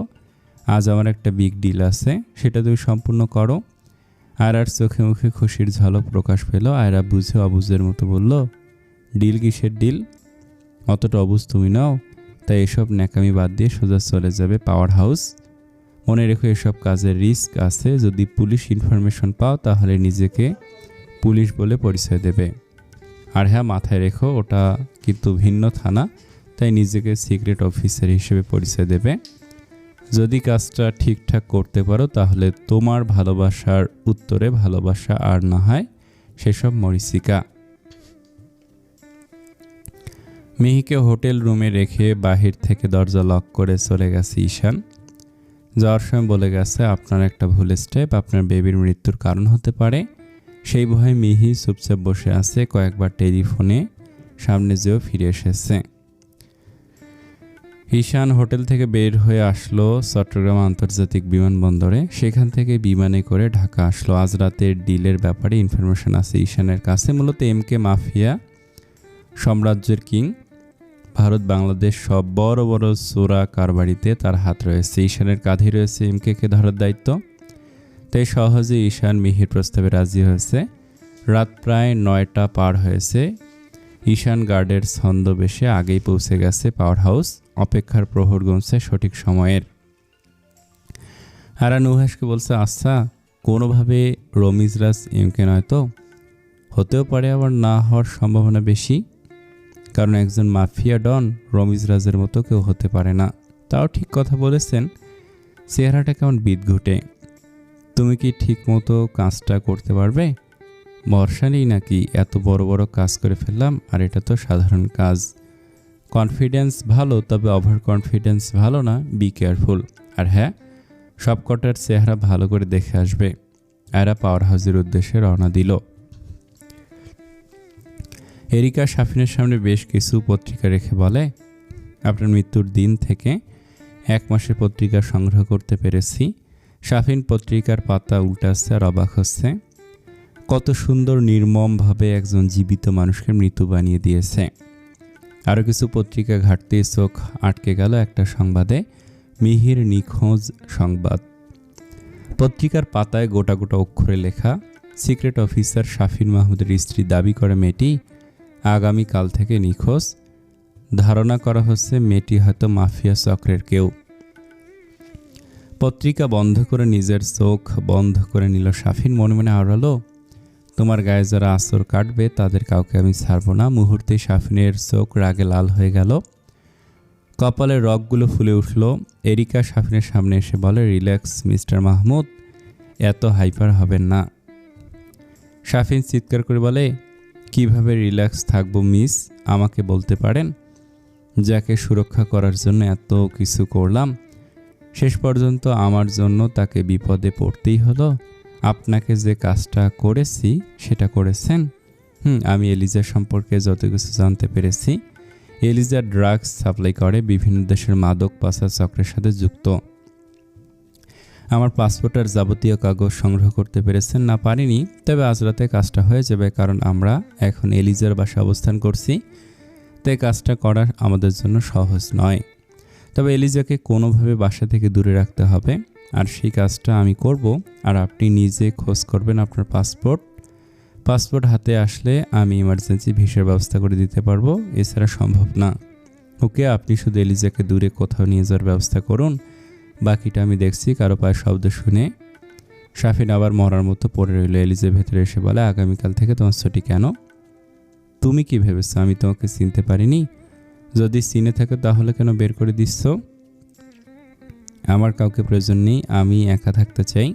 [SPEAKER 1] আজ আমার একটা বিগ ডিল আছে, সেটা তুমি সম্পূর্ণ করো। আয়রার চোখে মুখে খুশির ঝলক প্রকাশ পেল। আয়রা বুঝে অবুঝের মতো বলল, ডিল কিসের ডিল? অতটা অবুঝ তুমি নাও। তাই এসব ন্যাকামি বাদ দিয়ে সোজা চলে যাবে পাওয়ার হাউস। মনে রেখো এসব কাজের রিস্ক আছে, যদি পুলিশ ইনফরমেশন পাও তাহলে নিজেকে পুলিশ বলে পরিচয় দেবে। আর হ্যাঁ, মাথায় রেখো ওটা কিন্তু ভিন্ন থানা, তাই নিজেকে সিক্রেট অফিসার হিসেবে পরিচয় দেবে। যদি কাজটা ঠিকঠাক করতে পারো তাহলে তোমার ভালোবাসার উত্তরে ভালোবাসা আর না হয় সেসব মরিচিকা। মিহিকে হোটেল রুমে রেখে বাহির থেকে দরজা লক করে চলে গেছে ঈশান। যাওয়ার সময় বলে গেছে, আপনার একটা ভুল স্টেপ আপনার বেবির মৃত্যুর কারণ হতে পারে। সেই ভয়ে মিহি চুপচাপ বসে আছে। কয়েকবার টেলিফোনে সামনে যেও ফিরে এসেছে। ঈশান হোটেল থেকে বের হয়ে আসলো চট্টগ্রাম আন্তর্জাতিক বিমানবন্দরে। সেখান থেকে বিমানে করে ঢাকা আসলো। আজ রাতের ডিলের ব্যাপারে ইনফরমেশন আছে ঈশানের কাছে। মূলত এমকে মাফিয়া সাম্রাজ্যের কিং, ভারত বাংলাদেশ সব বড় বড় চোরা কারবারিতে তার হাত রয়েছে। ঈশানের কাঁধে রয়েছে এমকে ধরার দায়িত্ব। তাই সহজে ঈশান মিহির প্রস্তাবে রাজি হয়েছে। রাত প্রায় 9টা পার হয়েছে। ঈশান গার্ডের ছন্দবেশে আগেই পৌঁছে গেছে পাওয়ার হাউস। অপেক্ষার প্রহর গুনছে সঠিক সময়ের। আরা নুহাসকে বলছে, আচ্ছা কোনোভাবে রমিজরাজ এমকে নয় তো? হতেও পারে, আবার না হওয়ার সম্ভাবনা বেশি, কারণ একজন মাফিয়া ডন রমিজরাজের মতো কেউ হতে পারে না। তাও ঠিক কথা বলেছেন, চেহারাটা কেমন বিদঘুটে। তুমি কি ঠিক মতো কাজটা করতে পারবে? ভরসা নেই নাকি? এত বড় বড় কাজ করে ফেললাম, আর এটা তো সাধারণ কাজ। কনফিডেন্স ভালো, তবে ওভার কনফিডেন্স ভালো না, বি কেয়ারফুল। আর হ্যাঁ, সব কটার চেহারা ভালো করে দেখে আসবে। এরা পাওয়ার হাউসের উদ্দেশ্যে রওনা দিল। এরিকা শাফিনের সামনে বেশ কিছু পত্রিকা রেখে বলে, আপনার মৃত্যুর দিন থেকে 1 মাসের পত্রিকা সংগ্রহ করতে পেরেছি। শাফিন পত্রিকার পাতা উল্টাচ্ছে আর অবাক হচ্ছে। কত সুন্দর নির্মমভাবে একজন জীবিত মানুষকে মৃত্যু বানিয়ে দিয়েছে। আরও কিছু পত্রিকা ঘাটতে চোখ আটকে গেল একটা সংবাদে, মিহির নিখোঁজ সংবাদ। পত্রিকার পাতায় গোটা গোটা অক্ষরে লেখা, সিক্রেট অফিসার শাফিন মাহমুদের স্ত্রী দাবি করে মেয়েটি আগামীকাল থেকে নিখোঁজ। ধারণা করা হচ্ছে মেয়েটি হয়তো মাফিয়া চক্রের কেউ। পত্রিকা বন্ধ করে নিজের চোখ বন্ধ করে নিল শাফিন। মনে মনে আওড়ালো, তোমার গায়ে যারা আঁচড় কাটবে তাদের কাউকে আমি ছাড়ব না। মুহূর্তে শাফিনের চোখ রাগে লাল হয়ে গেল, কপালের রগগুলো ফুলে উঠল। এরিকা শাফিনের সামনে এসে বলে, রিল্যাক্স মিস্টার মাহমুদ, এত হাইপার হবেন না। শাফিন চিৎকার করে বলে, কিভাবে রিল্যাক্স থাকবো মিস? আমাকে বলতে পারেন? যাকে সুরক্ষা করার জন্য এত কিছু করলাম, শেষ পর্যন্ত আমার জন্য তাকে বিপদে পড়তেই হলো। আপনাকে যে কাজটা করেছি সেটা করেছেন। আমি এলিজা সম্পর্কে যত কিছু জানতে পেরেছি, এলিজা ড্রাগস সাপ্লাই করে, বিভিন্ন দেশের মাদক পাচার চক্রের সাথে যুক্ত। আমার পাসপোর্ট আর যাবতীয় কাগজ সংগ্রহ করতে পেরেছেন? না, পারিনি, তবে আজ রাতে কাজটা হয়ে যাবে, কারণ আমরা এখন এলিজার বাসায় অবস্থান করছি। তাই কাজটা করা আমাদের জন্য সহজ নয়। তবে এলিজাকে কোনোভাবে বাসা থেকে দূরে রাখতে হবে, আর সেই কাজটা আমি করব। আর আপনি নিজে খোঁজ করবেন আপনার পাসপোর্ট, পাসপোর্ট হাতে আসলে আমি ইমার্জেন্সি ভিসার ব্যবস্থা করে দিতে পারবো, এছাড়া সম্ভব না। ওকে, আপনি শুধু এলিজাকে দূরে কোথাও নিয়ে যাওয়ার ব্যবস্থা করুন, বাকিটা আমি দেখছি। কারো পায়ের শব্দ শুনে শাফিন আবার মরার মতো পড়ে রইল। এলিজা ভেতরে এসে বলে, আগামীকাল থেকে তোমার ছুটি কেন? তুমি কি ভেবেছো আমি তোমাকে চিনতে পারিনি? যদি চিনে থাকো তাহলে কেন বের করে দিচ্ছ? আমার কাউকে প্রয়োজন নেই, আমি একা থাকতে চাই।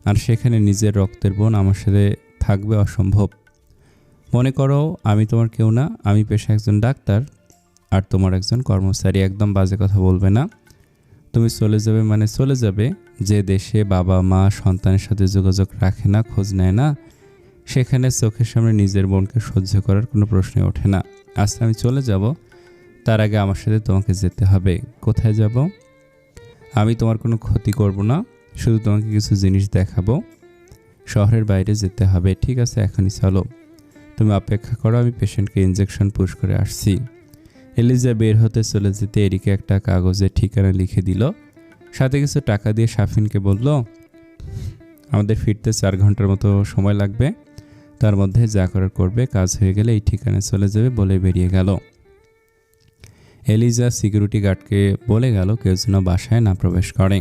[SPEAKER 1] আর সেখানে নিজের রক্তের বোন আমার সাথে থাকবে অসম্ভব। মনে করো আমি তোমার কেউ না, আমি পেশা একজন ডাক্তার আর তোমার একজন কর্মচারী। একদম বাজে কথা বলবে না। তুমি চলে যাবে মানে চলে যাবে। যে দেশে বাবা মা সন্তানের সাথে যোগাযোগ রাখে না, খোঁজ নেয় না, সেখানে চোখের সামনে নিজের বোনকে সহ্য করার কোনো প্রশ্নই ওঠে না। আজ আমি চলে যাব, তার আগে আমার সাথে তোমাকে যেতে হবে। কোথায় যাব? আমি তোমার কোনো ক্ষতি করব না, শুধু তোমাকে কিছু জিনিস দেখাবো। শহরের বাইরে যেতে হবে। ঠিক আছে, এখনই চলো। তুমি অপেক্ষা করো, আমি পেশেন্টকে ইনজেকশন পুশ করে আসছি। এলিজা বের হতে চলে যেতে এরিকে একটা কাগজে ঠিকানা লিখে দিল, সাথে কিছু টাকা দিয়ে শাফিনকে বলল, আমাদের ফিরতে 4 ঘন্টার মতো সময় লাগবে, তার মধ্যে যা করার করবে, কাজ হয়ে গেলে এই ঠিকানায় চলে যাবে বলে বেরিয়ে গেল। এলিজা সিকিউরিটি গার্ডকে বলে গেল কেউ যেন বাসায় না প্রবেশ করে।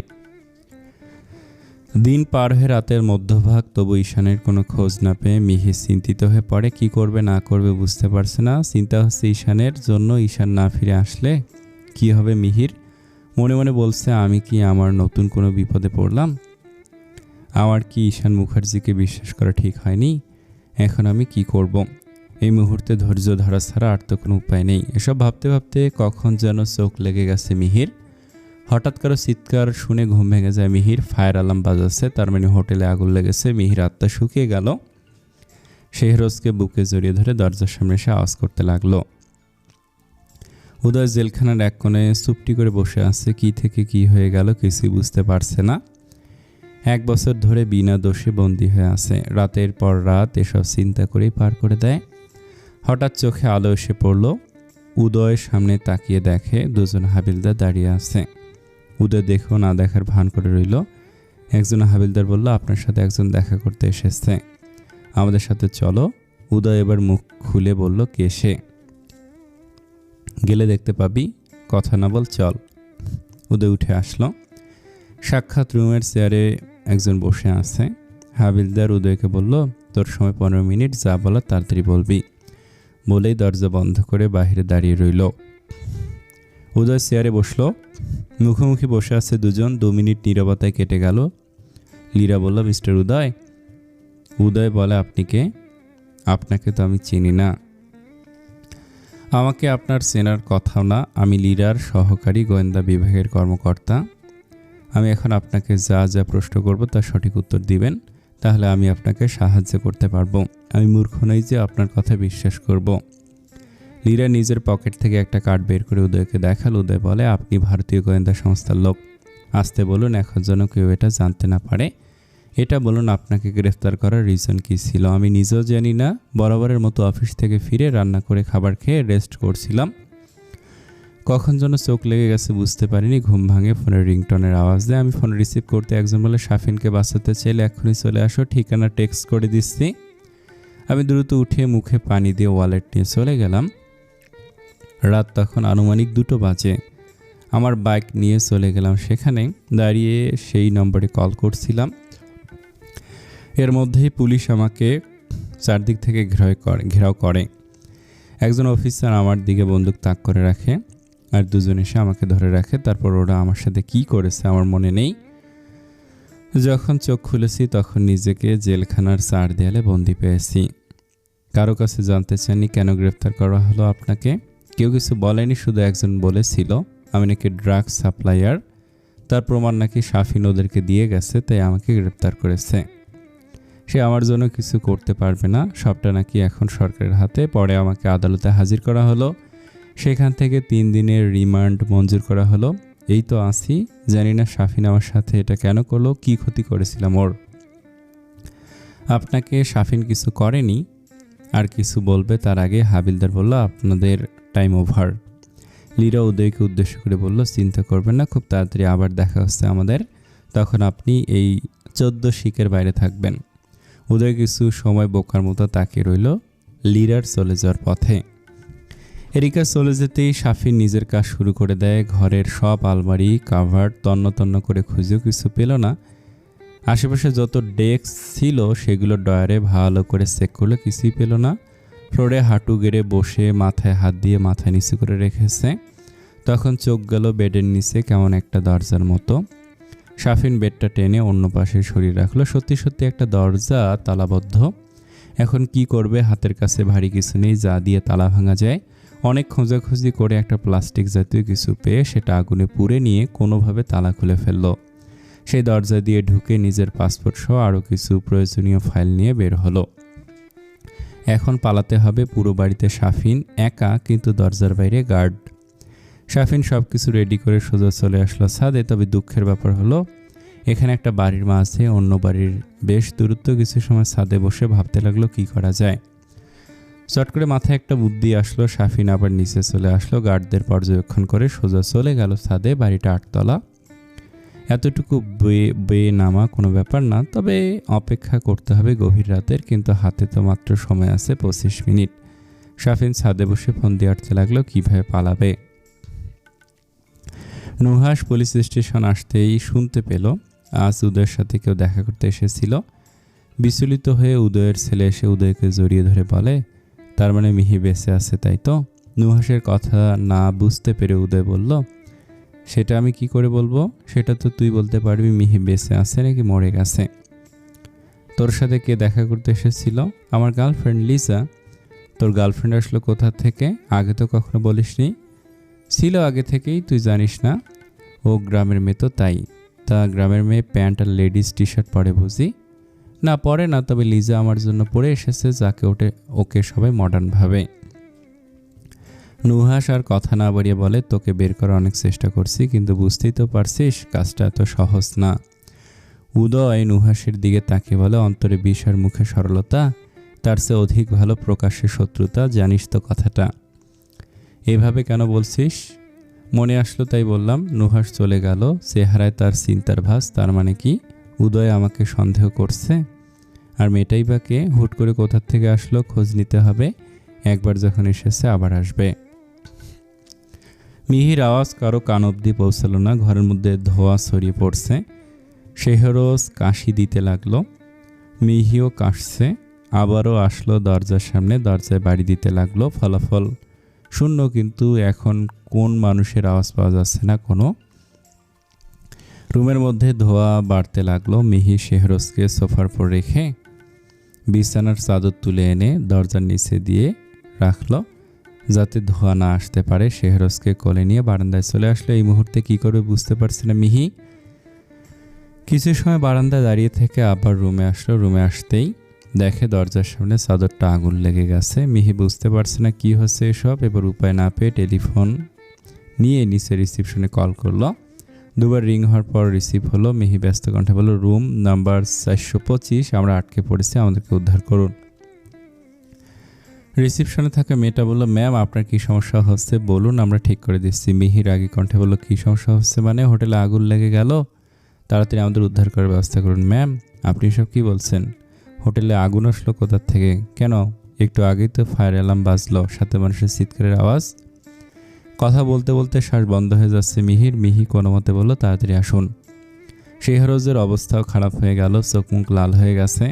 [SPEAKER 1] দিন পার হয়ে রাতের মধ্যভাগ, তবু ঈশানের কোনো খোঁজ না পেয়ে মিহি চিন্তিত হয়ে পড়ে। কি করবে না করবে বুঝতে পারছে না। চিন্তা হচ্ছে ঈশানের জন্য, ঈশান না ফিরে আসলে কি হবে মিহির। মনে মনে বলছে, আমি কি আমার নতুন কোনো বিপদে পড়লাম? আমার কি ঈশান মুখার্জিকে বিশ্বাস করা ঠিক হয়নি? এখন আমি কি করব? এই মুহূর্তে ধৈর্য ধরা ছাড়া আর তো কোনো উপায় নেই। এসব ভাবতে ভাবতে কখন যেন চোখ লেগে গেছে মিহির। হঠাৎ কারো চিৎকার শুনে ঘুম ভেঙে যায় মিহির। ফায়ার অ্যালার্ম বাজাচ্ছে, তার মানে হোটেলে আগুন লেগেছে। মিহির আত্মা শুকিয়ে গেল। শেহরোজকে বুকে জড়িয়ে ধরে দরজার সামনে এসে আওয়াজ করতে লাগলো। উদয় জেলখানার এক কোণে চুপটি করে বসে আছে। কি থেকে কি হয়ে গেল কিছুই বুঝতে পারছে না। 1 বছর ধরে বিনা দোষে বন্দী হয়ে আছে। রাতের পর রাত এসব চিন্তা করেই পার করে দেয়। হঠাৎ চোখে আলো এসে পড়ল। উদয়ের সামনে তাকিয়ে দেখে দুজন হাবিলদার দাঁড়িয়ে আছে। উদয় দেখেও না দেখার ভান করে রইল। একজন হাবিলদার বলল, আপনার সাথে একজন দেখা করতে এসেছে, আমাদের সাথে চলো। উদয় এবার মুখ খুলে বলল, কে সে? গেলে দেখতে পাবি, কথা না বল, চল। উদয় উঠে আসলো। সাক্ষাৎ রুমের চেয়ারে একজন বসে আছে। হাবিলদার উদয়কে বলল, তোর সময় 15 মিনিট, যা বলার তাড়াতাড়ি বলবি। বলেই দরজা বন্ধ করে বাইরে দাঁড়িয়ে রইল। উদয় চেয়ারে বসলো। মুখোমুখি বসে আছে দুজন। 2 মিনিট নীরবতায় কেটে গেল। লীরা বলল, মিস্টার উদয়। উদয় বলে, আপনি কে? আপনাকে তো আমি চিনি না। আমাকে আপনার চেনার কথাও না। আমি লীরার সহকারী গোয়েন্দা বিভাগের কর্মকর্তা। আমি এখন আপনাকে যা যা প্রশ্ন করব তার সঠিক উত্তর দিবেন, তাহলে আমি আপনাকে সাহায্য করতে পারবো। আমি মূর্খ নই যে আপনার কথা বিশ্বাস করব। লীরা নিজের পকেট থেকে একটা কার্ড বের করে উদয়কে দেখাল। উদয় বলে, আপনি ভারতীয় গোয়েন্দা সংস্থার লোক। আসতে বলুন, এখন যেন কেউ এটা জানতে না পারে। এটা বলুন, আপনাকে গ্রেফতার করার রিজন কী ছিল? আমি নিজেও জানি না। বরাবরের মতো অফিস থেকে ফিরে রান্না করে খাবার খেয়ে রেস্ট করছিলাম। কখন যেন চোখ লেগে গেছে, বুঝতে পারিনি। ঘুম ভাঙে, ফোনের রিংটনের আওয়াজ দেয়। আমি ফোন রিসিভ করতে একজন বলে, শাফিনকে বাঁচাতে চাইলে এখনই চলে আসো, ঠিকানা টেক্সট করে দিচ্ছি। আমি দ্রুত উঠে মুখে পানি দিয়ে ওয়ালেট নিয়ে চলে গেলাম। রাত তখন আনুমানিক 2টো বাজে। আমার বাইক নিয়ে চলে গেলাম সেখানে। দাঁড়িয়ে সেই নম্বরে কল করছিলাম। এর মধ্যেই পুলিশ আমাকে চারদিক থেকে ঘেরাও করে। একজন অফিসার আমার দিকে বন্দুক তাক করে রাখে, আর দুজন এসে আমাকে ধরে রাখে। তারপর ওরা আমার সাথে কি করেছে আমার মনে নেই। যখন চোখ খুলেছি তখন নিজেকে জেলখানার 4 দেয়ালে বন্দি পেয়েছি। কারো কাছে জানতে চাইনি কেন গ্রেফতার করা হলো আপনাকে। কেউ কিছু বলেনি, শুধু একজন বলেছিল আমি নাকি ড্রাগস সাপ্লায়ার। তার প্রমাণ নাকি শাফিন ওদেরকে দিয়ে গেছে, তাই আমাকে গ্রেফতার করেছে। সে আমার জন্য কিছু করতে পারবে না, সবটা নাকি এখন সরকারের হাতে। পরে আমাকে আদালতে হাজির করা হলো, সেখান থেকে 3 দিনের রিমান্ড মঞ্জুর করা হলো। এই তো আছি। জানি না শাফিন আমার সাথে এটা কেন করলো, কি ক্ষতি করেছিলাম ওর। আপনাকে শাফিন কিছু করেনি। আর কিছু বলবে তার আগে হাবিলদার বলল, আপনাদের টাইম ওভার। লীরা উদয়কে উদ্দেশ্য করে বলল, চিন্তা করবেন না, খুব তাড়াতাড়ি আবার দেখা হচ্ছে আমাদের। তখন আপনি এই 14 শিকের বাইরে থাকবেন। উদয় কিছু সময় বোকার মতো তাকিয়ে রইল লিরার চলে যাওয়ার পথে। এরিকা চলে যেতেই শাফিন নিজের কাজ শুরু করে দেয়। ঘরের সব আলমারি কাভার তন্ন তন্ন করে খুঁজেও কিছু পেল না। আশেপাশে যত ডেস্ক ছিল সেগুলো ডয়ারে ভালো করে চেক করলো, কিছুই পেল না। ফ্লোরে হাঁটু গেড়ে বসে মাথায় হাত দিয়ে মাথা নিচু করে রেখেছে। তখন চোখ গেল বেডের নিচে কেমন একটা দরজার মতো। শাফিন বেডটা টেনে অন্য পাশে সরিয়ে রাখলো। সত্যি সত্যি একটা দরজা তালাবদ্ধ। এখন কি করবে? হাতের কাছে ভারী কিছু নেই যা দিয়ে তালা ভাঙা যায়। অনেক খোঁজাখুঁজি করে একটা প্লাস্টিক জাতীয় কিছু পেয়ে সেটা আগুনে পুড়ে নিয়ে কোনোভাবে তালা খুলে ফেলল। সেই দরজা দিয়ে ঢুকে নিজের পাসপোর্ট সহ আরও কিছু প্রয়োজনীয় ফাইল নিয়ে বের হলো। এখন পালাতে হবে। পুরো বাড়িতে শাফিন একা, কিন্তু দরজার বাইরে গার্ড। শাফিন সব কিছু রেডি করে সোজা চলে আসলো ছাদে। তবে দুঃখের ব্যাপার হলো এখানে একটা বাড়ির মাঝে অন্য বাড়ির বেশ দূরত্ব। কিছু সময় ছাদে বসে ভাবতে লাগলো কি করা যায়। চট করে মাথায় একটা বুদ্ধি আসলো। শাফিন আবার নিচে চলে আসলো। গার্ডদের পর্যবেক্ষণ করে সোজা চলে গেল ছাদে। বাড়িটা 8 তলা। এতটুকু বেয়ে নামা কোনো ব্যাপার না, তবে অপেক্ষা করতে হবে গভীর রাতের। কিন্তু হাতে তো মাত্র সময় আছে 25 মিনিট। শাফিন ছাদে বসে ফোন দিয়ে আটতে লাগলো কীভাবে পালাবে। নুহাশ পুলিশ স্টেশন আসতেই শুনতে পেল আজ উদয়ের সাথে কেউ দেখা করতে এসেছিল। বিচলিত হয়ে উদয়ের ছেলে এসে উদয়কে জড়িয়ে ধরে বলে, তার মানে মিহি বেঁচে আছে তাই তো? নুহাশের কথা না বুঝতে পেরে উদয় বলল, সেটা আমি কি করে বলবো? সেটা তো তুই বলতে পারবি মিহি বেঁচে আছে নাকি মরে গেছে। তোর সাথে কে দেখা করতে এসেছিল? আমার গার্লফ্রেন্ড লিজা। তোর গার্লফ্রেন্ড আসলো কোথা থেকে? আগে তো কখনো বলিসনি। ছিল আগে থেকেই, তুই জানিস না? ও গ্রামের মেয়ে তো তাই। তা গ্রামের মেয়ে প্যান্ট আর লেডিস টি শার্ট পরে বুঝি? না পরে না, তবে লিজা আমার জন্য পরে এসেছে, যাকে ওকে সবাই মডার্ন ভাবে। নুহাশ আর কথা না বাড়িয়ে বলে, তোকে বের করার অনেক চেষ্টা করছি, কিন্তু বুঝতেই তো পারছিস কাজটা এত সহজ না। উদয় নুহাশের দিকে তাকিয়ে বলে, অন্তরে বিষ আর মুখে সরলতা, তার চেয়ে অধিক ভালো প্রকাশ্যে শত্রুতা। জানিস তো কথাটা। এভাবে কেন বলছিস? মনে আসলো তাই বললাম। নুহাশ চলে গেল। চেহারায় তার চিন্তার ভাস। তার মানে কি উদয় আমাকে সন্দেহ করছে? আর মেয়েটাই বা কে? হুট করে কোথা থেকে আসলো? খোঁজ নিতে হবে। একবার যখন এসেছে আবার আসবে। মিহির আওয়াজ কারো কান অবধি পৌঁছালো না। ঘরের মধ্যে ধোঁয়া ছড়িয়ে পড়ছে। শেহরোজ কাশি দিতে লাগলো। মিহিও কাশছে। আবারও আসলো দরজার সামনে। দরজায় বাড়ি দিতে লাগলো। ফলাফল শূন্য। কিন্তু এখন কোন মানুষের আওয়াজ পাওয়া যাচ্ছে না কোনো। রুমের মধ্যে ধোঁয়া বাড়তে লাগলো। মিহি শেহরোজকে সোফার পর রেখে বিছানার চাদর তুলে এনে দরজার নিচে দিয়ে রাখলো যাতে ধোঁয়া না আসতে পারে। শেহরোজকে কোলে নিয়ে বারান্দায় চলে আসলো। এই মুহূর্তে কি করবে বুঝতে পারছে না মিহি। কিছু সময় বারান্দায় দাঁড়িয়ে থেকে আবার রুমে আসলো। রুমে আসতেই দেখে দরজার সামনে চাদরটা আগুন লেগে গেছে। মিহি বুঝতে পারছে না কি হচ্ছে এসব। এবার উপায় না পেয়ে টেলিফোন নিয়ে নিচে রিসিপশনে কল করলো। দুবার রিং হওয়ার পর রিসিভ হলো। মিহি ব্যস্ত কণ্ঠে বলল, রুম নাম্বার 425, আমরা আটকে পড়েছি, আমাদেরকে উদ্ধার করুন। রিসিপশনে থাকা মেয়েটা বলল, ম্যাম আপনার কি সমস্যা হচ্ছে বলুন, আমরা ঠিক করে দিচ্ছি। মিহি রাগী কণ্ঠে বলল, কি সমস্যা হচ্ছে মানে? হোটেলে আগুন লেগে গেল, তাড়াতাড়ি আমাদের উদ্ধার করার ব্যবস্থা করুন। ম্যাম আপনি সব কি বলছেন? হোটেলে আগুন আসলো কোথা থেকে? কেন? একটু আগেই তো ফায়ার অ্যালার্ম বাজলো, সাথে মানুষের চিৎকারের আওয়াজ। কথা বলতে বলতে শ্বাস বন্ধ হয়ে যাচ্ছে মিহির। মিহি কোনো মতে বলল, তাড়াতাড়ি আসুন। শেহরোজের অবস্থাও খারাপ হয়ে গেল। চোখ মুখ লাল হয়ে গেছে।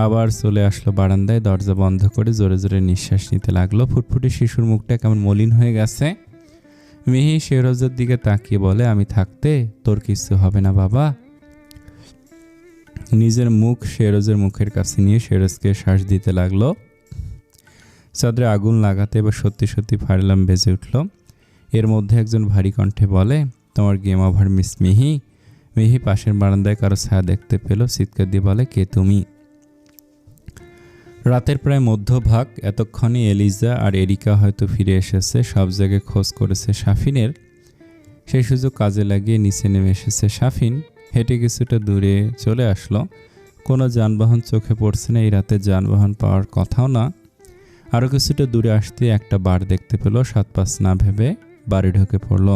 [SPEAKER 1] আবার চলে আসলো বারান্দায়। দরজা বন্ধ করে জোরে জোরে নিঃশ্বাস নিতে লাগলো। ফুটফুটে শিশুর মুখটা কেমন মলিন হয়ে গেছে। মিহি শেহরোজের দিকে তাকিয়ে বলে, আমি থাকতে তোর কিছু হবে না বাবা। নিজের মুখ শেহরোজের মুখের কাছে নিয়ে শেহরোজকে শ্বাস দিতে লাগলো। চাদরে আগুন লাগাতে এবার সত্যি সত্যি ফায়ার অ্যালার্ম বেজে উঠল। এর মধ্যে একজন ভারী কণ্ঠে বলে, তোমার গেম ওভার মিস মিহি। মিহি পাশের বারান্দায় কারো ছায়া দেখতে পেল। চিৎকার দিয়ে বলে, কে তুমি? রাতের প্রায় মধ্যভাগ। এতক্ষণে এলিজা আর এরিকা হয়তো ফিরে এসেছে। সব জায়গায় খোঁজ করেছে শাফিনের। সেই সুযোগ কাজে লাগিয়ে নিচে নেমে এসেছে শাফিন। হেঁটে কিছুটা দূরে চলে আসলো। কোনো যানবাহন চোখে পড়ছে না। এই রাতে যানবাহন পাওয়ার কথাও না। আরও কিছুটা দূরে আসতে একটা বার দেখতে পেল। 7-5 না ভেবে বাড়ি ঢুকে পড়ল।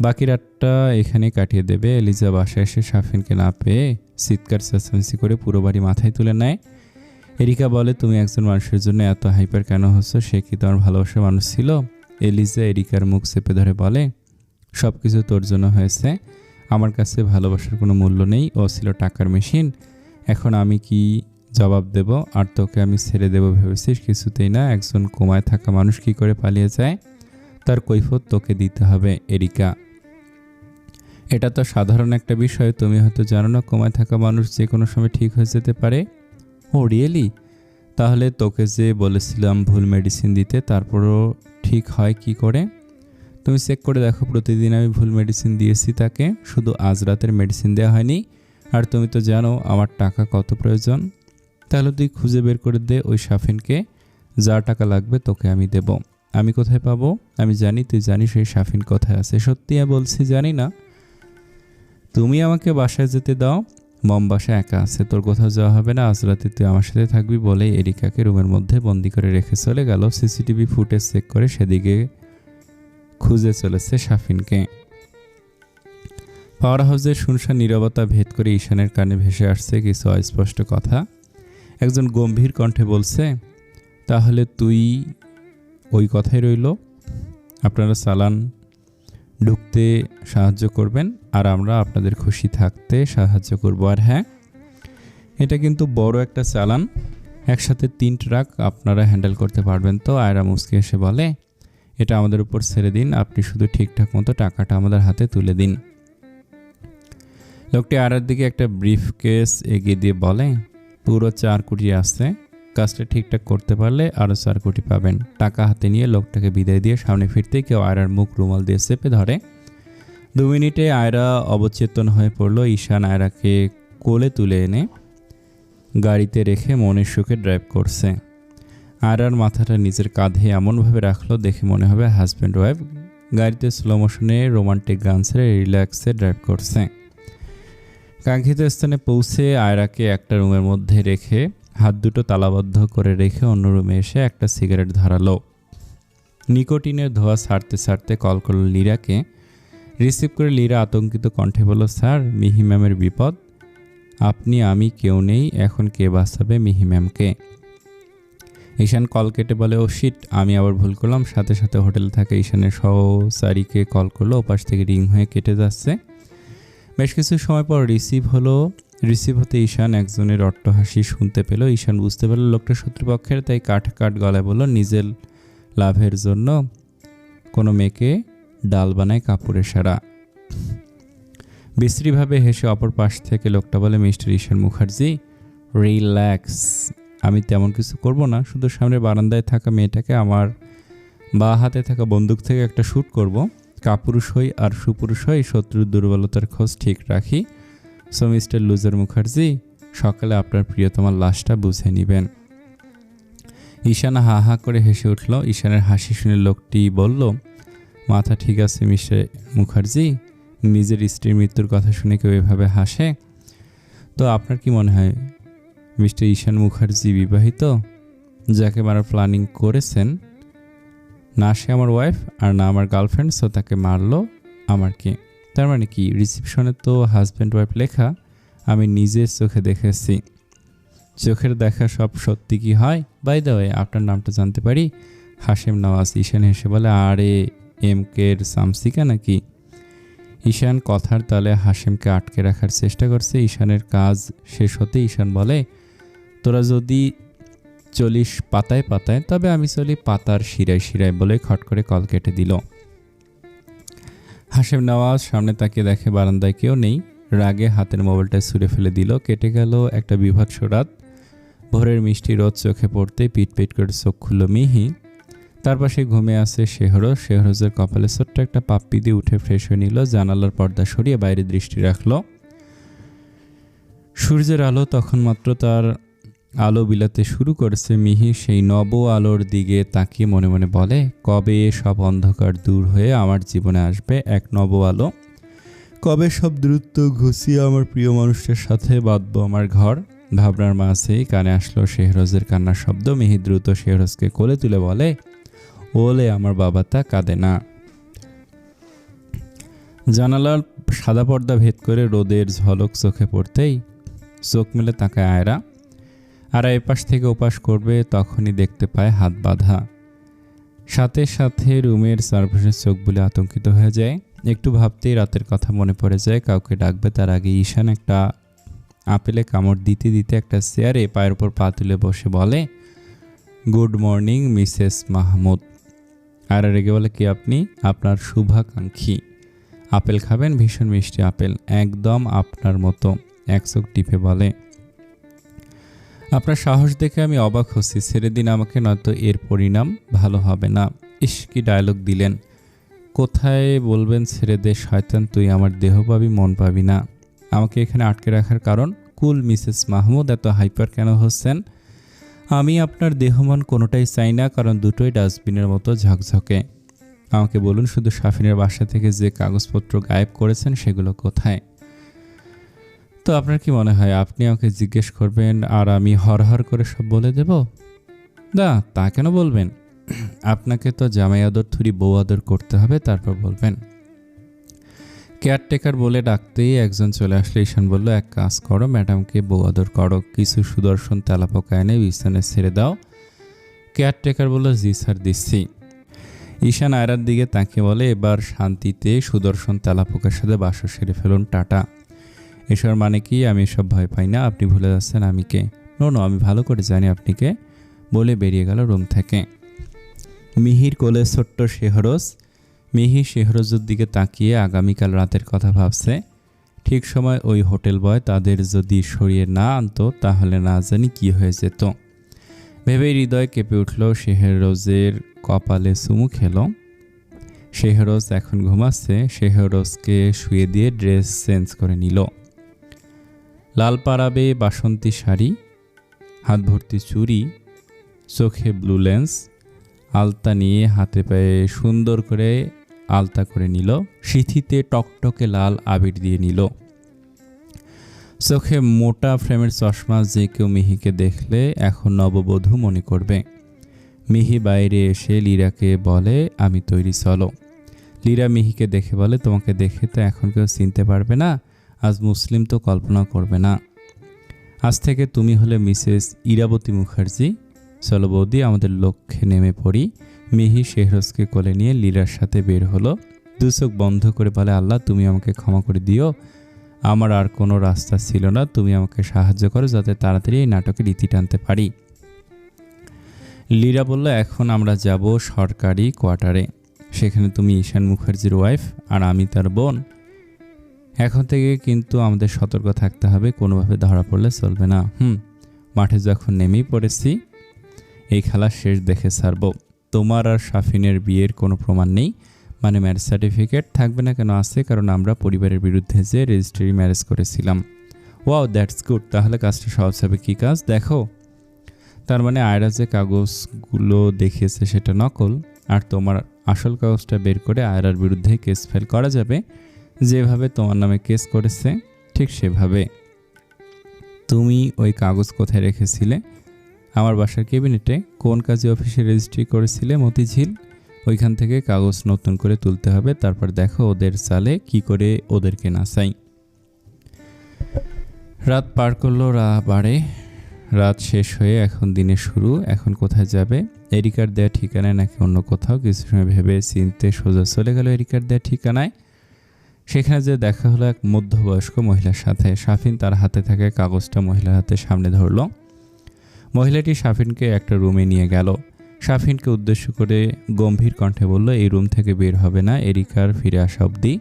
[SPEAKER 1] বাকি রাতটা এখানে কাটিয়ে দেবে। এলিজা বাসায় এসে শাফিনকে না পেয়ে চিৎকার চেঁচামেচি করে পুরো বাড়ি মাথায় তুলে নেয়। এরিকা বলে, তুমি একজন মানুষের জন্য এত হাইপার কেন হচ্ছ? সে কি তোমার ভালোবাসার মানুষ ছিল? এলিজা এরিকার মুখ চেপে ধরে বলে, সব কিছু তোর জন্য হয়েছে। আমার কাছে ভালোবাসার কোনো মূল্য নেই। ও ছিল টাকার মেশিন। এখন আমি কি জবাব দেব? আর তোকে আমি ছেড়ে দেব ভেবেছিস? কিছুতেই না। একজন কোমায় থাকা মানুষ কি করে পালিয়ে যায়, তার কৈফিয়ত তোকে দিতে হবে এরিকা। এটা তো সাধারণ একটা বিষয়। তুমি হয়তো জানো না, কোমায় থাকা মানুষ যে কোনো সময় ঠিক হয়ে যেতে পারে। ও রিয়েলি? তাহলে তোকে যে বলেছিলাম ভুল মেডিসিন দিতে, তারপরও ঠিক হয় কি করে? তুমি চেক করে দেখো, প্রতিদিন আমি ভুল মেডিসিন দিয়েছি তাকে, শুধু আজ রাতের মেডিসিন দেওয়া হয়নি। আর তুমি তো জানো আমার টাকা কত প্রয়োজন। তাহলে তুই খুঁজে বের করে দে ওই শাফিনকে। যা টাকা লাগবে তোকে আমি দেব। আমি কোথায় পাবো? আমি জানি তুই জানিস এই শাফিন কোথায় আছে। সত্যি বলছি জানি না। তুমি আমাকে বাসায় যেতে দাও। মম বাসায় একা আছে, তোর কোথাও যাওয়া হবে না। আজ রাতে তুই আমার সাথে থাকবি বলেই এরিকাকে রুমের মধ্যে বন্দি করে রেখে চলে গেল। সিসিটিভি ফুটেজ চেক করে সেদিকে খুঁজে চলেছে শাফিনকে। পাওয়ার হাউসের শুনশান নীরবতা ভেদ করে ঈশানের কানে ভেসে আসছে কিছু অস্পষ্ট কথা। একজন গম্ভীর কণ্ঠে বলছে, তাহলে তুই ওই কথাই রইল, আপনারা চালান ঢুকতে সাহায্য করবেন আর আমরা আপনাদের খুশি থাকতে সাহায্য করব। আর হ্যাঁ, এটা কিন্তু বড় একটা চালান, একসাথে 3 ট্রাক আপনারা হ্যান্ডেল করতে পারবেন তো? আয়রা মুসকে এসে বলে, এটা আমাদের উপর ছেড়ে দিন, আপনি শুধু ঠিকঠাক মতো টাকাটা আমাদের হাতে তুলে দিন। লোকটি আয়রার দিকে একটা ব্রিফকেস এগিয়ে দিয়ে বলে, পুরো 4 কোটি আছে, কাজটা ঠিকঠাক করতে পারলে আরও 4 কোটি পাবেন। টাকা হাতে নিয়ে লোকটাকে বিদায় দিয়ে সামনে ফিরতেই কেউ আয়রার মুখ রুমাল দিয়ে চেপে ধরে। 2 মিনিটে আয়রা অবচেতন হয়ে পড়ল। ঈশান আয়রাকে কোলে তুলে এনে গাড়িতে রেখে মনের সুখে ড্রাইভ করছে। আয়রার মাথাটা নিজের কাঁধে এমনভাবে রাখলো দেখে মনে হবে হাজব্যান্ড ওয়াইফ গাড়িতে স্লো মোশনে রোমান্টিক গান ছেড়ে রিল্যাক্সে ড্রাইভ করছে। কাঙ্ক্ষিত স্থানে পৌঁছে আয়রাকে একটা রুমের মধ্যে রেখে হাত দুটো তালাবদ্ধ করে রেখে অন্য রুমে এসে একটা সিগারেট ধরালো। নিকোটিনের ধোঁয়া ছাড়তে ছাড়তে কল করল লীরাকে। রিসিভ করে লীরা আতঙ্কিত কণ্ঠে বলল, স্যার, মিহি ম্যামের বিপদ। আপনি আমি কেউ নেই, এখন কে বাঁচাবে মিহি ম্যামকে? ঈশান কল কেটে বলে, ও শিট, আমি আবার ভুল করলাম। সাথে সাথে হোটেলে থাকা ঈশানের সহচারীকে কল করলো। ওপাশ থেকে রিং হয়ে কেটে যাচ্ছে। বেশ কিছু সময় পর রিসিভ হতে ঈশান একজনের অট্টহাসি শুনতে পেল। ঈশান বুঝতে পারল লোকটা শত্রুপক্ষের, তাই কাট গলায় বলল, নিজের লাভের জন্য কোনো মেয়েকে ডাল বানায় কাপড়ের সারা। বিশ্রীভাবে হেসে অপর পাশ থেকে লোকটা বলে, মিস্টার ঈশান মুখার্জি, রিল্যাক্স, আমি তেমন কিছু করব না। শুধু সামনে বারান্দায় থাকা মেয়েটাকে আমার বা হাতে থাকা বন্দুক থেকে একটা শ্যুট করব। কাপুরুষ হই আর সুপুরুষ হই, শত্রুর দুর্বলতার খোঁজ ঠিক রাখি। সো মিস্টার লুজার মুখার্জি, সকালে আপনার প্রিয়তমার লাশটা বুঝে নেবেন। ঈশান হা হা করে হেসে উঠল। ঈশানের হাসি শুনে লোকটি বলল, মাথা ঠিক আছে মিস্টার মুখার্জি, নিজের স্ত্রীর মৃত্যুর কথা শুনে কেউ এভাবে হাসে? তো আপনার কি মনে হয় মিস্টার ঈশান মুখার্জি বিবাহিত? যাকে মারার প্ল্যানিং করেছেন, না সে আমার ওয়াইফ আর না আমার গার্লফ্রেন্ড, সো তাকে মারলো আমার কি? তার মানে কি? রিসিপশনে তো হাজব্যান্ড ওয়াইফ লেখা, আমি নিজের চোখে দেখেছি। চোখের দেখা সব সত্যি কি হয়? বাই দ্য ওয়ে, আপনার নামটা জানতে পারি? হাশেম নওয়াজ। ঈশান হেসে বলে, আরে এমকের সামসিকা নাকি? ঈশান কথার তালে হাশেমকে আটকে রাখার চেষ্টা করছে। ঈশানের কাজ শেষ হতে ঈশান বলে, তোরা যদি চলিস পাতায় পাতায়, তবে আমি চলি পাতার শিরায় শিরায়, বলে খট করে কল কেটে দিল। হাশেম নওয়াজ সামনে তাকিয়ে দেখে বারান্দায় কেউ নেই। রাগে হাতের মোবাইলটা ছুঁড়ে ফেলে দিল। কেটে গেল একটা বিভৎস রাত। ভোরের মিষ্টি রোদ চোখে পড়তে পিট করে চোখ খুলল মিহি। তার পাশে ঘুমিয়ে আছে শেহরজের কপালে ছোট্ট একটা পাপ্পি দিয়ে উঠে ফ্রেশ হয়ে নিল। জানালার পর্দা সরিয়ে বাইরে দৃষ্টি রাখল। সূর্যের আলো তখন মাত্র তার আলো বিলাতে শুরু করেছে। মিহি সেই নব আলোর দিকে তাকিয়ে মনে মনে বলে, কবে সব অন্ধকার দূর হয়ে আমার জীবনে আসবে এক নব আলো? কবে সব দ্রুত ঘুষিয়ে আমার প্রিয় মানুষটার সাথে বাঁধবো আমার ঘর? ভাবনার মাঝেই কানে আসলো শেহরজের কান্নার শব্দ। মিহি দ্রুত শেহরজকে কোলে তুলে বলে, ওলে আমার বাবা, তা কাঁদে না। জানালার সাদা পর্দা ভেদ করে রোদের ঝলক চোখে পড়তেই চোখ মেলে তাকায় আয়রা। আর এপাশ থেকে ওপাশ করবে তখনই দেখতে পায় হাত বাঁধা। সাথে সাথে রুমের সার্ভিসের চোখ বুলে আতঙ্কিত হয়ে যায়। একটু ভাবতেই রাতের কথা মনে পড়ে যায়। কাউকে ডাকবে তার আগে ঈশান একটা আপেলে কামড় দিতে দিতে একটা চেয়ারে পায়ের উপর পা তুলে বসে বলে, গুড মর্নিং মিসেস মাহমুদ। আর রেগে বলে, কি আপনি? আপনার শুভাকাঙ্ক্ষী। আপেল খাবেন? ভীষণ মিষ্টি আপেল, একদম আপনার মতো। এক চোখ টিপে বলে, আপনার সাহস দেখে আমি অবাক হচ্ছি, ছেড়ে দিন আমাকে, নয়তো এর পরিণাম ভালো হবে না। ইস, কি ডায়লগ দিলেন! কোথায় বলবেন ছেড়ে দে শয়তান, তুই আমার দেহ পাবি মন পাবি না। আমাকে এখানে আটকে রাখার কারণ? কুল মিসেস মাহমুদ, এত হাইপার কেন হচ্ছেন? আমি আপনার দেহ মন কোনোটাই চাই না, কারণ দুটোই ডাস্টবিনের মতো ঝকঝকে। আমাকে বলুন, শুধু শাফিনের বাসা থেকে যে কাগজপত্র গায়েব করেছেন সেগুলো কোথায়? তো আপনার কি মনে হয় আপনি আমাকে জিজ্ঞেস করবেন আর আমি হরহর করে সব বলে দেব? না, তা কেন বলবেন? আপনাকে তো জামাই আদর থুরি বউ আদর করতে হবে, তারপর বলবেন। কেয়ারটেকার বলে ডাকতেই একজন চলে আসলে ঈশান বলল, এক কাজ করো, ম্যাডামকে বউ আদর করো, কিছু সুদর্শন তেলাপোকা এনে বিছানে ছেড়ে দাও। কেয়ারটেকার বলল, জি স্যার, দিচ্ছি। ঈশান আয়রার দিকে তাকিয়ে বলে, এবার শান্তিতে সুদর্শন তেলাপোকার সাথে বাসা সেরে ফেলুন, টাটা। এসব মানে কি? আমি এসব ভয় পাই না, আপনি ভুলে যাচ্ছেন আমি কে। নো, আমি ভালো করে জানি আপনি কে, বলে বেরিয়ে গেল রুম থেকে। মিহির কোলে ছোট্ট শেহরজ। মিহি শেহরজের দিকে তাকিয়ে আগামীকাল রাতের কথা ভাবছে। ঠিক সময় ওই হোটেল বয় তাদের যদি সরিয়ে না আনতো তাহলে না জানি কি হয়ে যেত। ভেবেই হৃদয় কেঁপে উঠল। শেহরজের কপালে চুমু খেল। শেহরজ এখন ঘুমাচ্ছে। শেহরজকে শুয়ে দিয়ে ড্রেস চেঞ্জ করে নিল। লাল পাড়াবে বাসন্তী শাড়ি, হাত ভর্তি চুড়ি, চোখে ব্লু লেন্স, আলতা নিয়ে হাতে পায়ে সুন্দর করে আলতা করে নিল। সিথিতে টকটকে লাল আবির দিয়ে নিল। চোখে মোটা ফ্রেমের চশমা, যে কেউ মিহিকে দেখলে এখন নববধূ মনে করবে। মিহি বাইরে এসে লীরাকে বলে, আমি তৈরি, চলো। লীরা মিহিকে দেখে বলে, তোমাকে দেখে তো এখন কেউ চিনতে পারবে না, আজ মুসলিম তো কল্পনা করবে না। আজ থেকে তুমি হলে মিসেস ইরাবতী মুখার্জি। চলো বৌদি, আমাদের লক্ষ্যে নেমে পড়ি। মিহি শেহরজকে কোলে নিয়ে লীরার সাথে বের হলো। দু চোখ বন্ধ করে বলে, আল্লাহ তুমি আমাকে ক্ষমা করে দিও, আমার আর কোনো রাস্তা ছিল না, তুমি আমাকে সাহায্য করো যাতে তাড়াতাড়ি এই নাটকের ইতি টানতে পারি। লীরা বলল, এখন আমরা যাব সরকারি কোয়ার্টারে, সেখানে তুমি ঈশান মুখার্জির ওয়াইফ আর আমি তার বোন। এখন থেকে কিন্তু আমাদের সতর্ক থাকতে হবে, কোনোভাবে ধরা পড়লে চলবে না। মাঠে যখন নেমেই পড়েছি, এই খেলা শেষ দেখে ছাড়ব। তোমার আর শাফিনের বিয়ের কোনো প্রমাণ নেই, মানে ম্যারেজ সার্টিফিকেট থাকবে না কেন? আছে, কারণ আমরা পরিবারের বিরুদ্ধে যে রেজিস্ট্রি ম্যারেজ করেছিলাম। Wow, that's good. তাহলে কাজটা সহজ হবে। কী কাজ? দেখো। তার মানে আয়রা যে কাগজগুলো দেখিয়েছে সেটা নকল, আর তোমার আসল কাগজটা বের করে আয়রার বিরুদ্ধে কেস ফাইল করা যাবে। যেভাবে তোমার নামে কেস করেছে ঠিক সেভাবে। তুমি ওই কাগজ কোথায় রেখেছিলে? আমার বাসার ক্যাবিনেটে। কোন কাজে অফিসে রেজিস্ট্রি করেছিলে? মতিঝিল। ওইখান থেকে কাগজ নতুন করে তুলতে হবে, তারপর দেখো ওদের চালে কি করে ওদেরকে নাচাই। রাত পার করলো বাড়ে। রাত শেষ হয়ে এখন দিনের শুরু। এখন কোথায় যাবে? এরিকার দেয়া ঠিকানায় নাকি অন্য কোথাও? কিছু সময় ভেবে চিনতে সোজা চলে গেল এরিকার দেয়া ঠিকানায়। সেখানে যে দেখা হলো এক মধ্যবয়স্ক মহিলার সাথে। শাফিন তার হাতে থাকা কাগজটা মহিলার হাতে সামনে ধরল। মহিলাটি শাফিনকে একটা রুমে নিয়ে গেল। শাফিনকে উদ্দেশ্য করে গম্ভীর কণ্ঠে বলল, এই রুম থেকে বের হবে না এরিকার ফিরে আসা অবধি।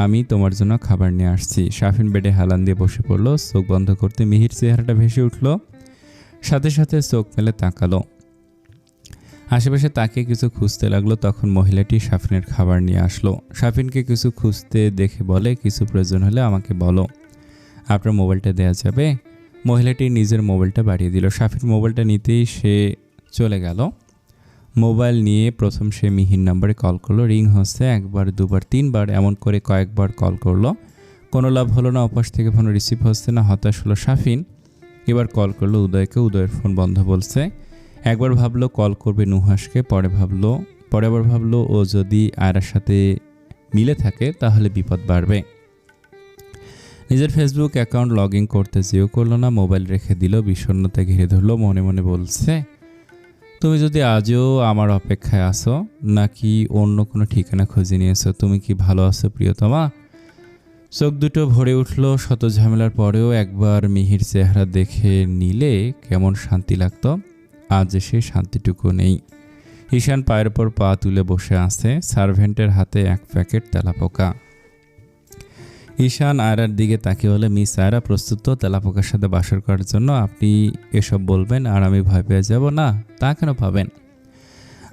[SPEAKER 1] আমি তোমার জন্য খাবার নিয়ে আসছি। শাফিন বেডে হেলান দিয়ে বসে পড়ল। চোখ বন্ধ করতে মিহির চেহারাটা ভেসে উঠল। সাথে সাথে চোখ মেলে তাকালো। আশেপাশে তাকিয়ে কিছু খুঁজতে লাগলো। তখন মহিলাটি শাফিনের খাবার নিয়ে আসলো। শাফিনকে কিছু খুঁজতে দেখে বলে, কিছু প্রয়োজন হলে আমাকে বলো। আপনার মোবাইলটা দেওয়া যাবে? মহিলাটি নিজের মোবাইলটা বাড়িয়ে দিল। শাফিন মোবাইলটা নিতেই সে চলে গেল। মোবাইল নিয়ে প্রথম সে মিহির নাম্বারে কল করলো। রিং হচ্ছে, একবার দুবার তিনবার এমন করে কয়েকবার কল করলো। কোনো লাভ হলো না। ওপাশ থেকে ফোন রিসিভ হচ্ছে না। হতাশ হলো শাফিন। এবার কল করলো উদয়কে। উদয়ের ফোন বন্ধ বলছে। একবার ভাবলো কল করবে নুহাসকে, পরে আবার ভাবলো ও যদি আয়রার সাথে মিলে থাকে তাহলে বিপদ বাড়বে। নিজের ফেসবুক অ্যাকাউন্ট লগ ইন করতে যেও করলো না, মোবাইল রেখে দিল, বিষণ্ণতা ঘিরে ধরলো। মনে মনে বলছে, তুমি যদি আজও আমার অপেক্ষায় আসো নাকি অন্য কোনো ঠিকানা খুঁজে নিয়েছো? তুমি কি ভালো আছো প্রিয়তমা? চোখ দুটো ভরে উঠল। শত ঝামেলার পরেও একবার মিহির চেহারা দেখে নিলে কেমন শান্তি লাগতো। আজ সে শান্তিটুকু নেই। ঈশান পায়ের পর পা তুলে বসে আছে, সার্ভেন্টের হাতে এক প্যাকেট তেলাপোকা। ঈশান আয়রার দিকে তাকিয়ে বলে, মিস আয়রা প্রস্তুত তো তেলাপোকার সাথে বাসর করার জন্য? আপনি এসব বলবেন আর আমি ভয় পেয়ে যাব? না, তা কেন পাবেন?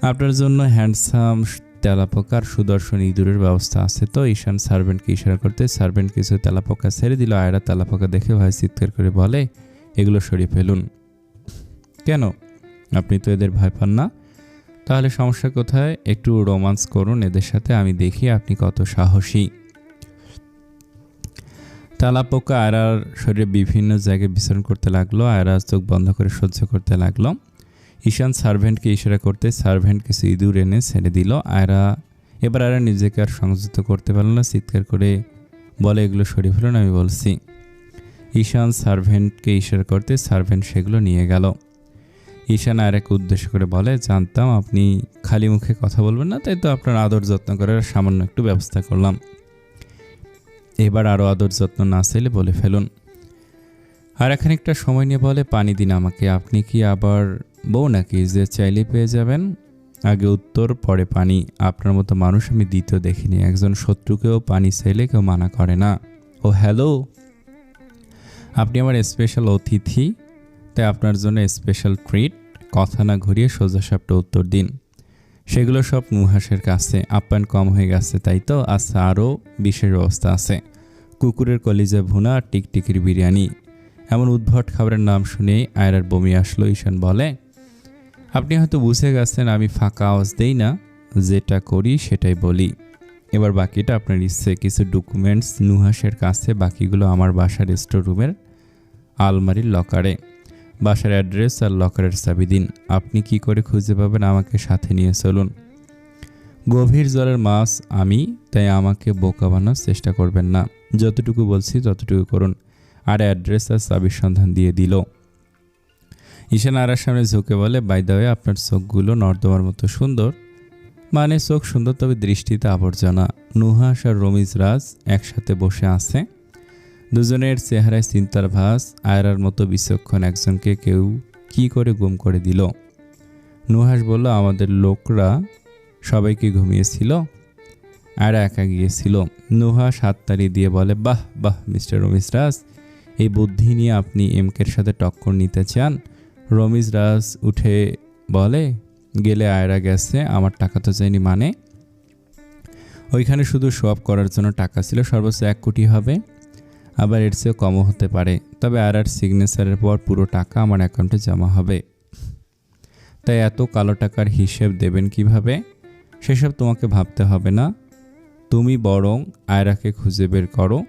[SPEAKER 1] আপনার জন্য হ্যান্ডসাম তেলাপোকার সুদর্শন ইঁদুরের ব্যবস্থা আছে তো। ঈশান সার্ভেন্টকে ইশারা করতে সার্ভেন্ট কিছু তেলাপোকা ছেড়ে দিল। আয়রা তেলাপোকা দেখে ভয় চিৎকার করে বলে, এগুলো সরিয়ে ফেলুন। কেন? আপনি তো এদের ভয় পান না? তাহলে সমস্যা কোথায়? একটু রোমান্স করুন এদের সাথে, আমি দেখি আপনি কত সাহসী। তেলাপোকা আয়রার শরীরে বিভিন্ন জায়গায় বিচরণ করতে লাগলো। আয়রা চোখ বন্ধ করে সহ্য করতে লাগলো। ঈশান সার্ভেন্টকে ইশারা করতে সার্ভেন্ট কিছু ইঁদুর এনে ছেড়ে দিল। এবার আয়রা নিজেকে আর সংযত করতে পারল না, চিৎকার করে বলে, এগুলো সরিয়ে ফেলুন, আমি বলছি। ঈশান সার্ভেন্টকে ইশারা করতে সার্ভেন্ট সেগুলো নিয়ে গেল। ঈশান আয়রাকে উদ্দেশ্য করে বলে, জানতাম আপনি খালি মুখে কথা বলবেন না, তাই তো আপনার আদর যত্ন করার সামান্য একটু ব্যবস্থা করলাম। এবার আরও আদর যত্ন না চাইলে বলে ফেলুন। আর খানিকটা সময় নিয়ে বলে, পানি দিন আমাকে। আপনি কি আবার বউ নাকি যে চাইলে পেয়ে যাবেন? আগে উত্তর পরে পানি। আপনার মতো মানুষ আমি দ্বিতীয় দেখিনি। একজন শত্রুকেও পানি চাইলে কেউ মানা করে না। ও হ্যালো, আপনি আমার স্পেশাল অতিথি, তাই আপনার জন্য স্পেশাল ট্রিট। কথা না ঘুরিয়ে সোজাসাপটা উত্তর দিন। সেগুলো সব নুহাসের কাছে। আপ্যায়ন কম হয়ে গেছে তাই তো? আচ্ছা, আরও বিশেষ ব্যবস্থা আছে। কুকুরের কলিজা ভুনা আর টিকটিকির বিরিয়ানি। এমন উদ্ভট খাবারের নাম শুনেই আয়রার বমি আসলো। ঈশান বলে, আপনি হয়তো বুঝে গেছেন আমি ফাঁকা আওয়াজ দেই না, যেটা করি সেটাই বলি। এবার বাকিটা আপনার ইচ্ছে। কিছু ডকুমেন্টস নুহাসের কাছে, বাকিগুলো আমার বাসার স্টোর রুমের আলমারির লকারে। বাসার অ্যাড্রেস আর লকারের চাবি দিন। আপনি কি করে খুঁজে পাবেন? আমাকে সাথে নিয়ে চলুন। গভীর জলের মাছ আমি, তাই আমাকে বোকা বানানোর চেষ্টা করবেন না। যতটুকু বলছি ততটুকু করুন। আর অ্যাড্রেস আর চাবির সন্ধান দিয়ে দিল। ঈশান আয়রার সামনে ঝুঁকে বলে, বাই দ্য ওয়ে, আপনার চোখগুলো নর্দমার মতো সুন্দর। মানে চোখ সুন্দর, তবে দৃষ্টিতে আবর্জনা। নুহাস আর রমিজ রাজ একসাথে বসে আছে। দুজনের চেহারায় চিন্তার ভাস। আয়রার মতো বিচক্ষণ একজনকে কেউ কি করে গুম করে দিল? নুহাস বলল, আমাদের লোকরা সবাইকে ঘুমিয়েছিল, আয়রা একা গিয়েছিল। নুহাস হাততালি দিয়ে বলে, বাহ বাহ মিস্টার রমিজ রাজ, এই বুদ্ধি নিয়ে আপনি এমকের সাথে টক্কর নিতে চান? রমিজ রাজ উঠে বলে, গেলে আয়রা গেছে, আমার টাকা তো চাইনি। মানে? ওইখানে শুধু শো অফ করার জন্য টাকা ছিল, সর্বোচ্চ 1 কোটি হবে, আবার এর চেয়েও কমও হতে পারে। তবে আয়রার সিগনেচারের পর পুরো টাকা আমার অ্যাকাউন্টে জমা হবে। তাই এত কালো টাকার হিসেব দেবেন কিভাবে? সেসব তোমাকে ভাবতে হবে না। তুমি বরং আয়রাকে খুঁজে বের করো।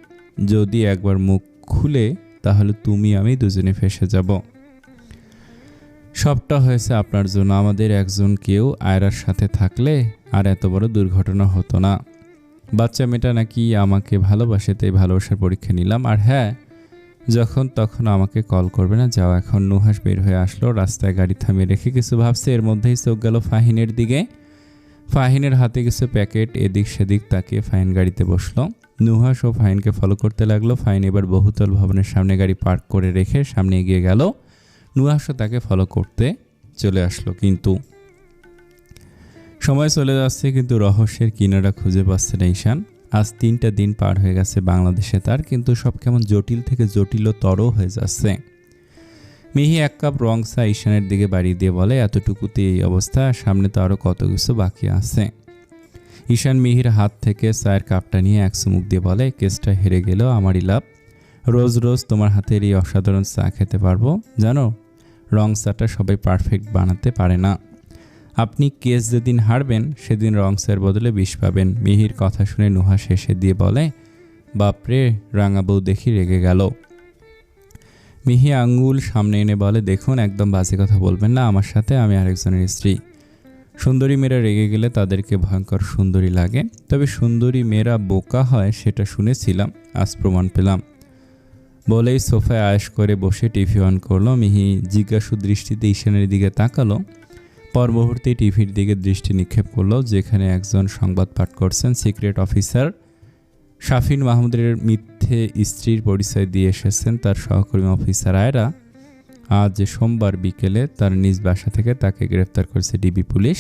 [SPEAKER 1] যদি একবার মুখ খুলে তাহলে তুমি আমি দুজনে ফেঁসে যাব। সবটা হয়েছে আপনার জন্য। আমাদের একজন কেউ আয়রার সাথে থাকলে আর এত বড় দুর্ঘটনা হতো না। বাচ্চা মেয়েটা নাকি আমাকে ভালোবাসে, তাই ভালোবাসার পরীক্ষা নিলাম। আর হ্যাঁ, যখন তখন আমাকে কল করবে না। যাও এখন। নুহাস বের হয়ে আসলো। রাস্তায় গাড়ি থামিয়ে রেখে কিছু ভাবছে। এর মধ্যেই চোখ গেল ফাহিনের দিকে। ফাহিনের হাতে কিছু প্যাকেট। এদিক সেদিক তাকিয়ে ফাহিন গাড়িতে বসলো। নুহাস ও ফাহিনকে ফলো করতে লাগলো। ফাহিন এবার বহুতল ভবনের সামনে গাড়ি পার্ক করে রেখে সামনে এগিয়ে গেল। নুহাসও তাকে ফলো করতে চলে আসলো। কিন্তু সময় চলে যাচ্ছে, কিন্তু রহস্যের কিনারা খুঁজে পাচ্ছে না ঈশান। আজ 3টা দিন পার হয়ে গেছে বাংলাদেশে তার, কিন্তু সব কেমন জটিল থেকে জটিলতর হয়ে যাচ্ছে। মিহি 1 কাপ রং চা ঈশানের দিকে বাড়িয়ে দিয়ে বলে, এতটুকুতে এই অবস্থা, সামনে তো আরও কত কিছু বাকি আছে। ঈশান মিহির হাত থেকে চায়ের কাপটা নিয়ে এক চুমুক দিয়ে বলে, কেসটা হেরে গেলেও আমারই লাভ। রোজ রোজ তোমার হাতের এই অসাধারণ চা খেতে পারবো। জানো, রং চাটা সবাই পারফেক্ট বানাতে পারে না। আপনি কেস যেদিন হারবেন সেদিন রং চায়ের বদলে বিষ পাবেন। মিহির কথা শুনে নুহাস শেষে দিয়ে বলে, বাপরে, রাঙা বউ দেখি রেগে গেল। মিহি আঙ্গুল সামনে এনে বলে, দেখুন একদম বাজে কথা বলবেন না আমার সাথে, আমি আরেকজনের স্ত্রী। সুন্দরী মেয়েরা রেগে গেলে তাদেরকে ভয়ঙ্কর সুন্দরী লাগে, তবে সুন্দরী মেয়েরা বোকা হয় সেটা শুনেছিলাম, আজ প্রমাণ পেলাম। বলেই সোফায় আয়েশ করে বসে টিভি অন করলো। মিহি জিজ্ঞাসু দৃষ্টিতে ঈশানের দিকে তাকালো। পর মুহূর্তে টিভির দিকে দৃষ্টি নিক্ষেপ করলো, যেখানে একজন সংবাদ পাঠ করছেন। সিক্রেট অফিসার শাফিন মাহমুদের মিথ্যে স্ত্রীর পরিচয় দিয়ে এসেছেন তার সহকর্মী অফিসার আয়রা। আজ সোমবার বিকেলে তার নিজ বাসা থেকে তাকে গ্রেফতার করেছে ডিবি পুলিশ।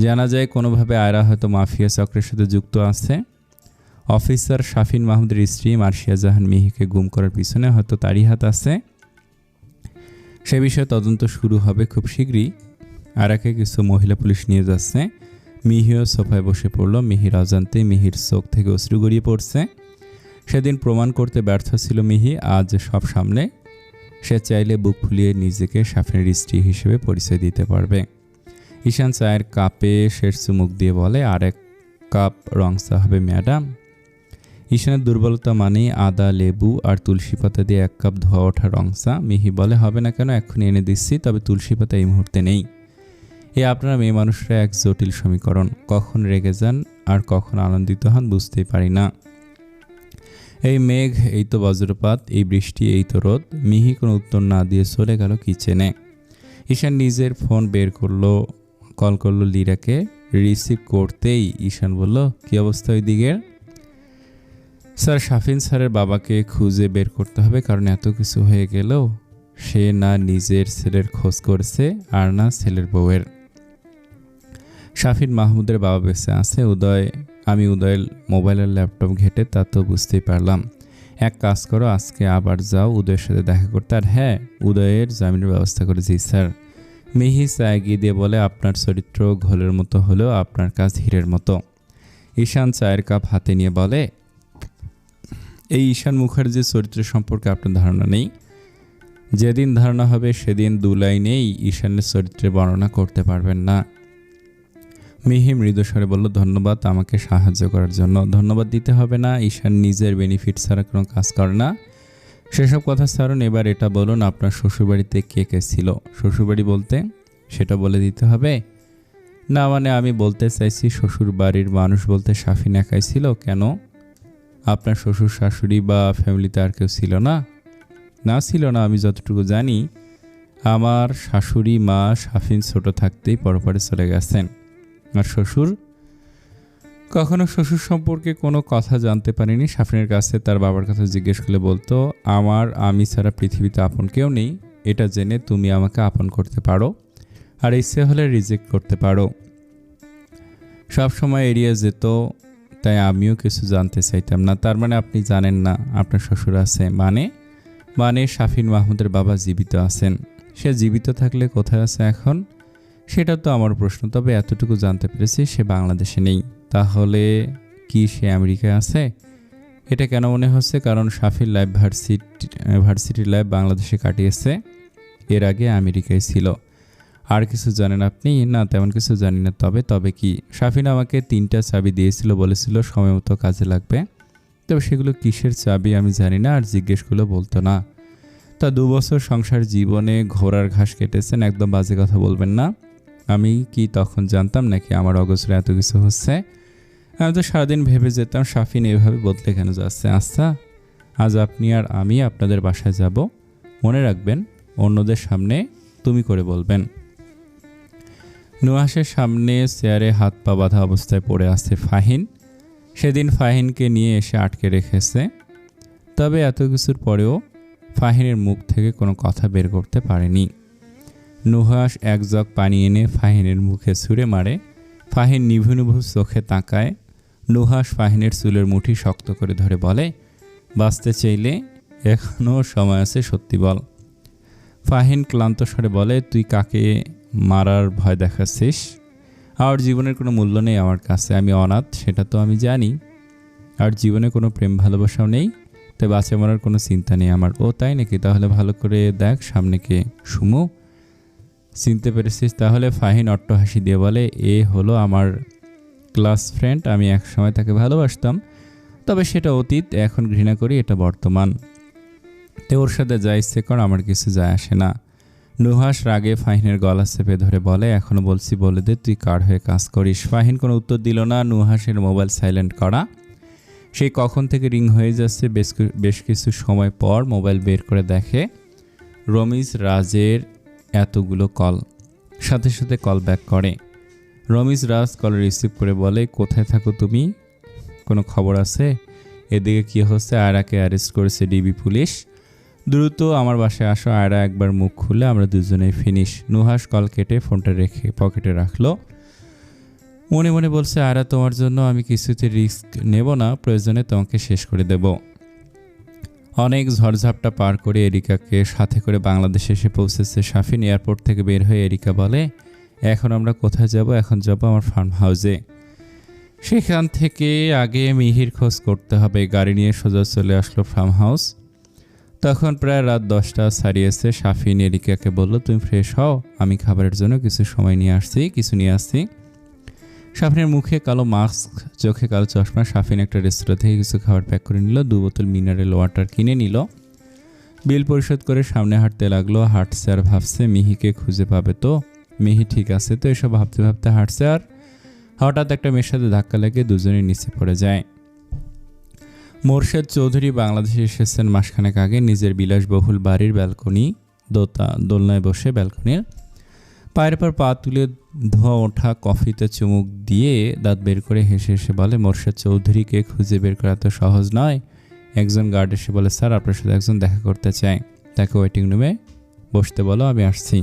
[SPEAKER 1] জানা যায় কোনোভাবে আয়রা হয়তো মাফিয়া চক্রের সাথে যুক্ত আছে। অফিসার শাফিন মাহমুদের স্ত্রী মার্শিয়া জাহান মিহিকে গুম করার পিছনে হয়তো তারই হাত আছে। সে বিষয়ে তদন্ত শুরু হবে খুব শীঘ্রই। আয়রাকে কিছু মহিলা পুলিশ নিয়ে যাচ্ছে। মিহিও সোফায় বসে পড়ল। মিহির অজান্তে মিহির চোখ থেকে অশ্রু গড়িয়ে পড়ছে। সেদিন প্রমাণ করতে ব্যর্থ ছিল মিহি, আজ সব সামনে। সে চাইলে বুক ফুলিয়ে নিজেকে শাফিনের স্ত্রী হিসেবে পরিচয় দিতে পারবে। ঈশান চায়ের কাপে শেষ চুমুক দিয়ে বলে, আর এক কাপ রং চা হবে ম্যাডাম। ঈশানের দুর্বলতা মানেই আদা, লেবু আর তুলসী পাতা দিয়ে 1 কাপ ধোয়া ওঠা রং চা। মিহি বলে, হবে না কেন, এক্ষুনি এনে দিচ্ছি, তবে তুলসী পাতা এই মুহূর্তে নেই। এ আপনারা মেয়ে মানুষরা এক জটিল সমীকরণ, কখন রেগে যান আর কখন আনন্দিত হন বুঝতেই পারি না। এই মেঘ, এই তো বজ্রপাত, এই বৃষ্টি, এই তো রোদ। মিহি কোনো উত্তর না দিয়ে চলে গেল কিচেনে। ঈশান নিজের ফোন বের করলো, কল করলো লীরাকে। রিসিভ করতেই ঈশান বলল, কী অবস্থা ওই দিকের? স্যার, শাফিন স্যারের বাবাকে খুঁজে বের করতে হবে, কারণ এত কিছু হয়ে গেলেও সে না নিজের ছেলের খোঁজ করছে আর না ছেলের বউয়ের। শাফিন মাহমুদের বাবা বেঁচে আছে। আমি উদয়ের মোবাইলের ল্যাপটপ ঘেটে তা তো বুঝতেই পারলাম। এক কাজ করো, আজকে আবার যাও উদয়ের সাথে দেখা করতে। আর হ্যাঁ, উদয়ের জামিনের ব্যবস্থা করেছি স্যার। মিহি চা এগিয়ে দিয়ে বলে, আপনার চরিত্র ঘোলের মতো হলেও আপনার কাজ হীরের মতো। ঈশান চায়ের কাপ হাতে নিয়ে বলে, এই ঈশান মুখার্জির চরিত্র সম্পর্কে আপনার ধারণা নেই। যেদিন ধারণা হবে সেদিন 2 লাইনেই ঈশানের চরিত্রের বর্ণনা করতে পারবেন না। মিহি মৃদুস্বরে বলল, ধন্যবাদ আমাকে সাহায্য করার জন্য। ধন্যবাদ দিতে হবে না, ঈশান নিজের বেনিফিট ছাড়া কোনো কাজ করে না। সেসব কথা ছাড়ুন, এবার এটা বলুন, আপনার শ্বশুরবাড়িতে কে কে ছিল? শ্বশুরবাড়ি বলতে সেটা বলে দিতে হবে? না মানে আমি বলতে চাইছি শ্বশুর বাড়ির মানুষ বলতে শাফিন একাই ছিল কেন? আপনার শ্বশুর শাশুড়ি বা ফ্যামিলিতে আর কেউ ছিল না? না ছিল না, আমি যতটুকু জানি আমার শাশুড়ি মা শাফিন ছোট থাকতেই পরপরে চলে গেছেন। আর শ্বশুর? কখনো শ্বশুর সম্পর্কে কোনো কথা জানতে পারিনি। শাফিনের কাছে তার বাবার কথা জিজ্ঞেস করলে বলতো, আমি ছাড়া পৃথিবীতে আপন কেউ নেই, এটা জেনে তুমি আমাকে আপন করতে পারো, আর ইচ্ছে হলে রিজেক্ট করতে পারো। সব সময় এড়িয়ে যেত, তাই আমিও কিছু জানতে চাইতাম না। তার মানে আপনি জানেন না আপনার শ্বশুর আছে? মানে শাফিন মাহমুদের বাবা জীবিত আছেন। সে জীবিত থাকলে কোথায় আছে এখন? সেটা তো আমার প্রশ্ন। তবে এতটুকু জানতে পেরেছি সে বাংলাদেশে নেই। তাহলে কি সে আমেরিকায় আছে? এটা কেন মনে হচ্ছে? কারণ শাফিন ভার্সিটির লাইফ বাংলাদেশে কাটিয়েছে, এর আগে আমেরিকায় ছিল। আর কিছু জানেন আপনি? না, তেমন কিছু জানি না। তবে কি? শাফিন আমাকে 3টা চাবি দিয়েছিল, বলেছিল সময় মতো কাজে লাগবে। তবে সেগুলো কিসের চাবি আমি জানি না, আর জিজ্ঞেস করলে বলতো না। তা 2 বছর সংসার জীবনে ঘোড়ার ঘাস কেটেছেন, একদম বাজে কথা বলবেন না। আমি কি তখন জানতাম নাকি আমার অগোচরে এত কিছু হচ্ছে? আমি তো সারাদিন ভেবে যেতাম শাফিন এভাবে বদলে কেন যাচ্ছে। আচ্ছা, আজ আপনি আর আমি আপনাদের বাসায় যাব, মনে রাখবেন অন্যদের সামনে তুমি করে বলবেন। নুহাসের সামনে চেয়ারে হাত পা বাঁধা অবস্থায় পড়ে আছে ফাহিন। সেদিন ফাহিনকে নিয়ে এসে আটকে রেখেছে। তবে এত কিছুর পরেও ফাহিনের মুখ থেকে কোনো কথা বের করতে পারেনি। নুহাস 1 জগ পানি এনে ফাহিনের মুখে ছুঁড়ে মারে। ফাহিন নিভু নিভু চোখে তাকায়। নুহাস ফাহিনের চুলের মুঠি শক্ত করে ধরে বলে, বাঁচতে চাইলে এখনও সময় আছে, সত্যি বল। ফাহিন ক্লান্ত স্বরে বলে, তুই কাকে মারার ভয় দেখাচ্ছিস? আমার জীবনের কোনো মূল্য নেই আমার কাছে, আমি অনাথ, সেটা তো আমি জানি। আর জীবনে কোনো প্রেম ভালোবাসাও নেই, তাই বাঁচে মরার কোনো চিন্তা নেই আমার। ও তাই নাকি? তাহলে ভালো করে দেখ সামনে কে। সুমু? চিনতে পেরেছিস তাহলে? ফাহিন অট্ট হাসি দিয়ে বলে, এ হলো আমার ক্লাস ফ্রেন্ড, আমি এক সময় তাকে ভালোবাসতাম, তবে সেটা অতীত, এখন ঘৃণা করি, এটা বর্তমান। তো ওর সাথে যা ইচ্ছে কর, আমার কিছু যায় আসে না। নুহাস রাগে ফাহিনের গলা চেপে ধরে বলে, এখনো বলছি বলে দে তুই কার হয়ে কাজ করিস। ফাহিন কোনো উত্তর দিল না। নুহাসের মোবাইল সাইলেন্ট করা, সেই কখন থেকে রিং হয়ে যাচ্ছে। বেশ কিছু সময় পর মোবাইল বের করে দেখে রমিজ রাজের এতগুলো কল। সাথে সাথে কল ব্যাক করে। রমিজ রাজ কল রিসিভ করে বলে, কোথায় থাকো তুমি, কোনো খবর আছে? এদিকে কি হচ্ছে? আয়রাকে অ্যারেস্ট করেছে ডিবি পুলিশ, দ্রুত আমার বাসায় আসো। আয়রা একবার মুখ খুলে আমরা দুজনেই ফিনিশ। নুহাস কল কেটে ফোনটা রেখে পকেটে রাখলো। মনে মনে বলছে, আয়রা তোমার জন্য আমি কিছুতে রিস্ক নেব না, প্রয়োজনে তোমাকে শেষ করে দেব। অনেক ঝড়ঝাপটা পার করে এরিকাকে সাথে করে বাংলাদেশে এসে পৌঁছেছে শাফিন। এয়ারপোর্ট থেকে বের হয়ে এরিকা বলে, এখন আমরা কোথায় যাব? এখন যাব আমার ফার্ম হাউসে। সেখান থেকে আগে মিহির খোঁজ করতে হবে। গাড়ি নিয়ে সোজা চলে আসলো ফার্ম হাউস। তখন প্রায় রাত 10টা ছাড়িয়েছে। শাফিন এরিকাকে বলল, তুমি ফ্রেশ হও, আমি খাবারের জন্য কিছু নিয়ে আসছি। শাফিনের মুখে কালো মাস্ক, চোখে কালো চশমা। শাফিন একটা রেস্তোরাঁ থেকে কিছু খাবার প্যাক করে নিল, 2 বোতল মিনারেল ওয়াটার কিনে নিল। বিল পরিশোধ করে সামনে হাঁটতে লাগলো। হাঁটছে আর ভাবছে মিহিকে খুঁজে পাবে তো, মিহি ঠিক আছে তো, এসব ভাবতে ভাবতে হাঁটছে। আর হঠাৎ একটা মেয়ের সাথে ধাক্কা লেগে দুজনে নিচে পড়ে যায়। মোরশেদ চৌধুরী বাংলাদেশে এসেছেন মাসখানেক আগে। নিজের বিলাসবহুল বাড়ির দোলনায় বসে ব্যালকনির পায়ের পর পা তুলে ধোয়া ওঠা কফিতে চুমুক দিয়ে দাঁত বের করে হেসে হেসে বলে, মোরশেদ চৌধুরীকে খুঁজে বের করা তো সহজ নয়। একজন গার্ড এসে বলে, স্যার আপনার সাথে একজন দেখা করতে চায়, তাকে ওয়েটিং রুমে বসতে বলো, আমি আসছি।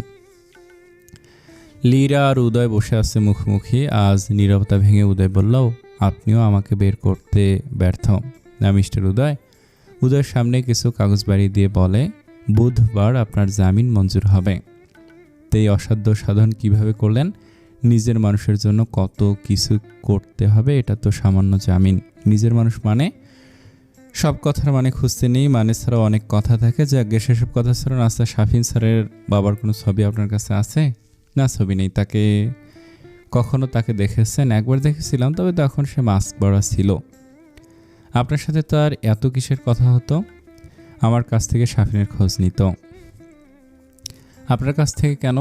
[SPEAKER 1] লীরা আর উদয় বসে আছে মুখোমুখি। আজ নীরবতা ভেঙে উদয় বলল, আপনিও আমাকে বের করতে ব্যর্থ না মিস্টার উদয়। উদয়ের সামনে কিছু কাগজ বাড়ি দিয়ে বলে, বুধবার আপনার জামিন মঞ্জুর হবে। এই অসাধ্য সাধন কিভাবে করলেন? নিজের মানুষের জন্য কত কিছু করতে হবে, এটা তো সামান্য জামিন। নিজের মানুষ মানে সব কথার মানে খুঁজতে নেই, মানে ছাড়াও অনেক কথা থাকে। যাকে সেসব কথা ছাড়া আচ্ছা, শাফিন স্যারের বাবার কোনো ছবি আপনার কাছে আছে? না, ছবি নেই। কখনো তাকে দেখেছেন? একবার দেখেছিলাম, তবে তখন সে মাস্ক পরা ছিল। আপনার সাথে তো আর এত কিসের কথা হতো? আমার কাছ থেকে শাফিনের খোঁজ নিত। আপনার কাছ থেকে কেন?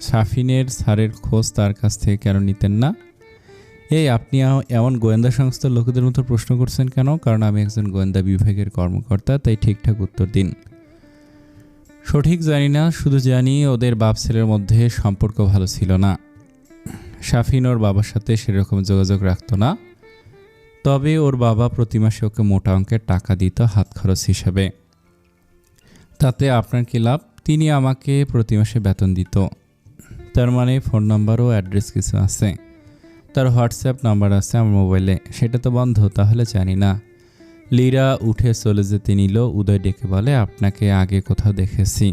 [SPEAKER 1] শাফিনের স্যারের খোঁজ তার কাছ থেকে কেন নিতেন না? আপনি এমন গোয়েন্দা সংস্থার লোকেদের মতো প্রশ্ন করছেন কেন? কারণ আমি একজন গোয়েন্দা বিভাগের কর্মকর্তা, তাই ঠিকঠাক উত্তর দিন। সঠিক জানি না, শুধু জানি ওদের বাপ ছেলের মধ্যে সম্পর্ক ভালো ছিল না। শাফিন ওর বাবার সাথে সেরকম যোগাযোগ রাখতো না, তবে ওর বাবা প্রতি মাসে ওকে মোটা অঙ্কের টাকা দিত হাত খরচ হিসাবে। তাতে আপনার কি লাভ? তিনি আমাকে প্রতি মাসে বেতন দিত। তার মানে ফোন নাম্বার ও অ্যাড্রেস কিছু আছে? তার হোয়াটসঅ্যাপ নাম্বার আছে আমার মোবাইলে, সেটা তো বন্ধ, তাহলে জানি না। লীরা উঠে চলে যেতে নিল। উদয় ডেকে বলে, আপনাকে আগে কোথাও দেখেছি।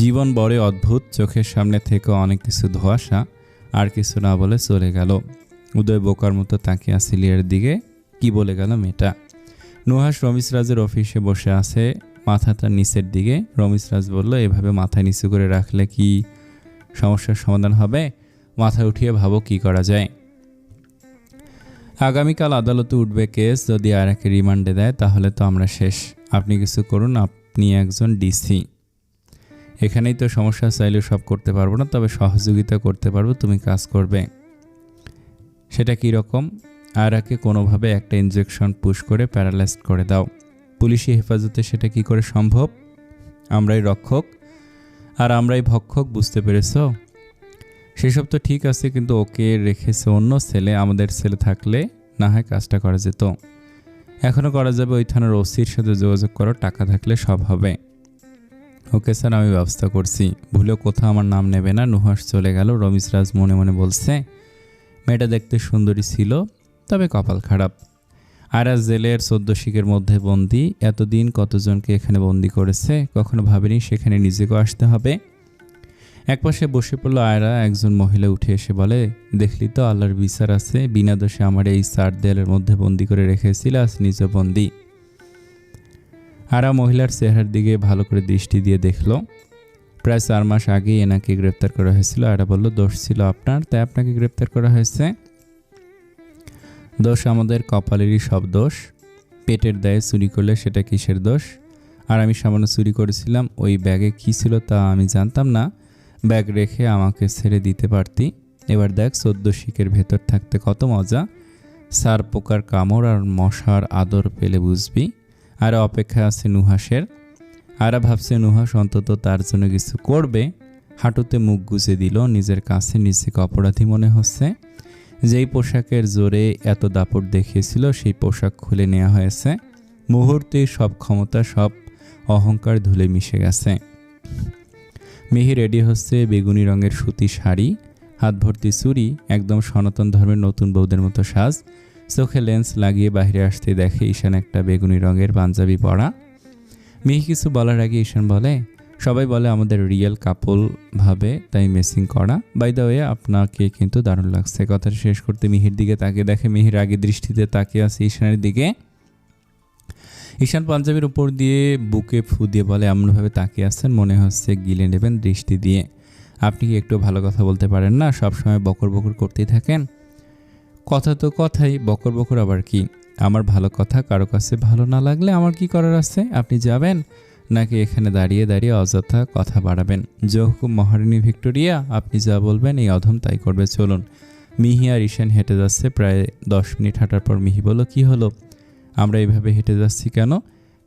[SPEAKER 1] জীবন বড় অদ্ভুত। চোখের সামনে থেকে অনেক কিছু ধোঁয়াশা। আর কিছু না বলে চলে গেল। উদয় বোকার মতো তাকিয়ে আছে লীরার দিকে। কি বলে গেল মেয়েটা? নুহাস রমিজ রাজের অফিসে বসে আছে, মাথা তার নিচের দিকে। রমিজ রাজ বলল, এভাবে মাথা নিচু করে রাখলে কি সমস্যার সমাধান হবে? মাথা উঠিয়ে ভাবো কি করা যায়। আগামীকাল আদালতে উঠবে কেস। যদি আয়রাকে রিমান্ডে দেয় তাহলে তো আমরা শেষ। আপনি কিছু করুন, আপনি একজন ডিসি। এখানেই তো সমস্যা। চাইলেও সব করতে পারবো না, তবে সহযোগিতা করতে পারবো, তুমি কাজ করবে। সেটা কি রকম? আয়রাকে কোনোভাবে একটা ইনজেকশন পুশ করে প্যারালাইজড করে দাও। পুলিশি হেফাজতে সেটা কি করে সম্ভব? আমরাই রক্ষক আর আমরাই ভক্ষক, বুঝতে পেরেছ? সেসব তো ঠিক আছে, কিন্তু ওকে রেখেছে অন্য ছেলে। আমাদের ছেলে থাকলে না হয় কাজটা করা যেত। এখনও করা যাবে। ওই থানার ওসির সাথে যোগাযোগ করো, টাকা থাকলে সব হবে। ওকে স্যার, আমি ব্যবস্থা করছি। ভুলেও কোথাও আমার নাম নেবে না। নুহাস চলে গেল। রমিজ রাজ মনে মনে বলছে, মেয়েটা দেখতে সুন্দরী ছিল, তবে কপাল খারাপ। আয়রা জেলের 14 শিকের মধ্যে বন্দি। এতদিন কতজনকে এখানে বন্দি করেছে, কখনো ভাবেনি সেখানে নিজেকেও আসতে হবে। একপাশে বসে পড়ল আয়রা। একজন মহিলা উঠে এসে বলে, দেখলি তো আল্লাহর বিচার আছে, বিনা দোষে আমার এই 4 দেয়ালের মধ্যে বন্দি করে রেখেছিল, আজ নিজ বন্দি। আয়রা মহিলার চেহারার দিকে ভালো করে দৃষ্টি দিয়ে দেখল। প্রায় 4 মাস আগেই এনাকে গ্রেপ্তার করা হয়েছিল। আয়রা বলল, দোষ ছিল আপনার, তাই আপনাকে গ্রেপ্তার করা হয়েছে। দোষ আমাদের কপালেরই সব দোষ। পেটের দায়ে চুরি করলে সেটা কিসের দোষ? আর আমি সামান্য চুরি করেছিলাম। ওই ব্যাগে কী ছিল তা আমি জানতাম না। ব্যাগ রেখে আমাকে ছেড়ে দিতে পারতি। এবার দেখ 14 শিকের ভেতর থাকতে কত মজা। সার পোকার কামড় আর মশার আদর পেলে বুঝবি। আর অপেক্ষা আছে নুহাসের। আরা ভাবছে নুহাস অন্তত তার জন্য কিছু করবে। হাঁটুতে মুখ গুজে দিল। নিজের কাছে নিজেকে অপরাধী মনে হচ্ছে। যেই পোশাকের জোরে এত দাপট দেখিয়েছিল সেই পোশাক খুলে নেওয়া হয়েছে। মুহূর্তেই সব ক্ষমতা, সব অহংকার ধুলে মিশে গেছে। মিহি রেডি হচ্ছে। বেগুনি রঙের সুতি শাড়ি, হাত ভর্তি চুড়ি, একদম সনাতন ধর্মের নতুন বউদের মতো সাজ। চোখে লেন্স লাগিয়ে বাইরে আসতে দেখে ঈশান একটা বেগুনি রঙের পাঞ্জাবি পরা। মিহি কিছু বলার আগে ঈশান বলে, সবাই বলে আমাদের রিয়েল কাপল ভাবে, তাই মেসিং করা। বাই দ্য ওয়ে, আপনাকে কিন্তু দারুণ লাগছে। কথাটা শেষ করতে মিহির দিকে তাকিয়ে দেখে মিহির আগে দৃষ্টিতে তাকিয়ে আছে ঈশানের দিকে। ঈশান পাঞ্জাবির উপর দিয়ে বুকে ফু দিয়ে বলে, এমনভাবে তাকিয়ে আছেন মনে হচ্ছে গিলে নেবেন দৃষ্টি দিয়ে। আপনি কি একটু ভালো কথা বলতে পারেন না? সবসময় বকর বকর করতেই থাকেন। কথা তো কথাই, বকর বকর আবার কি? আমার ভালো কথা কারো কাছে ভালো না লাগলে আমার কি করার আছে? আপনি যাবেন নাকি এখানে দাঁড়িয়ে দাঁড়িয়ে অযথা কথা বাড়াবেন? জহুকুম মহারানী ভিক্টোরিয়া, আপনি যা বলবেন এই অধম তাই করবে। চলুন। মিহি আর ঈশান হেঁটে যাচ্ছে। প্রায় 10 মিনিট হাঁটার পর মিহি বলল, কি হলো? আমরা এইভাবে হেঁটে যাচ্ছি কেন?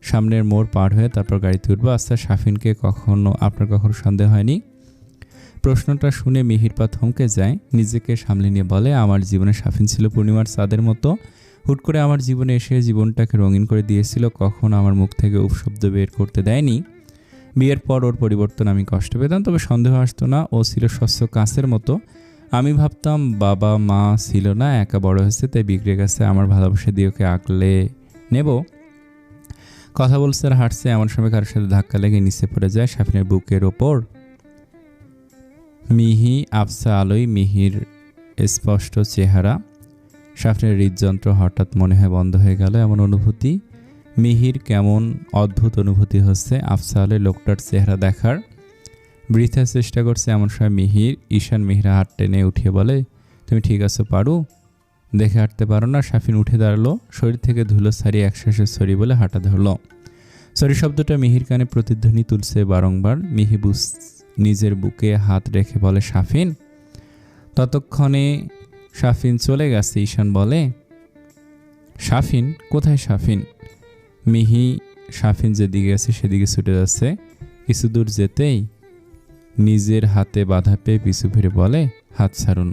[SPEAKER 1] সামনের মোড় পার হয়ে তারপর গাড়িতে উঠবো। আচ্ছা, শাফিনকে আপনার কখনো সন্দেহ হয়নি? প্রশ্নটা শুনে মিহির পা থমকে যায়। নিজেকে সামলে নিয়ে বলে, আমার জীবনে শাফিন ছিল পূর্ণিমার চাঁদের মতো। হুট করে আমার জীবনে এসে জীবনটাকে রঙিন করে দিয়েছিল। কখনো আমার মুখ থেকে উপশব্দ বের করতে দেয়নি। বিয়ের পর ওর পরিবর্তন আমি কষ্ট পেতাম, তবে সন্দেহ আসতো না। ও ছিল স্বচ্ছ কাঁচের মতো। আমি ভাবতাম বাবা মা ছিল না, একা বড় হয়েছে, তাই বিগড়ে গেছে। আমার ভালোবাসা দিয়ে ওকে আগলে নেব। কথা বলছে আর হাঁটছে, এমন সময় কারোর সাথে ধাক্কা লেগে নিচে পড়ে যায় শাফিনের বুকের ওপর। মিহি আবসা আলোয় মিহির স্পষ্ট চেহারা। শাফিনের হৃদযন্ত্র হঠাৎ মনে হয় বন্ধ হয়ে গেল, এমন অনুভূতি। মিহির কেমন অদ্ভুত অনুভূতি হচ্ছে আবসা আলোয় লোকটার চেহারা দেখার। বৃথার চেষ্টা করছে। এমন সময় ঈশান মিহির হাত টেনে উঠিয়ে বলে, তুমি ঠিক আছো পারু? দেখে হাঁটতে পারো না? শাফিন উঠে দাঁড়ালো। শরীর থেকে ধুলো ছাড়িয়ে একশ্বাসে সরি বলে হাঁটা ধরল। সরি শব্দটা মিহির কানে প্রতিধ্বনি তুলছে বারংবার। মিহি নিজের বুকে হাত রেখে বলে, শাফিন। ততক্ষণে শাফিন চলে গেছে। ঈশান বলে, শাফিন কোথায়? শাফিন। মিহি শাফিন যেদিকে গেছে সেদিকে ছুটে যাচ্ছে। কিছু দূর যেতেই নিজের হাতে বাধা পেয়ে পিছু ফিরে বলে, হাত ছাড়ুন।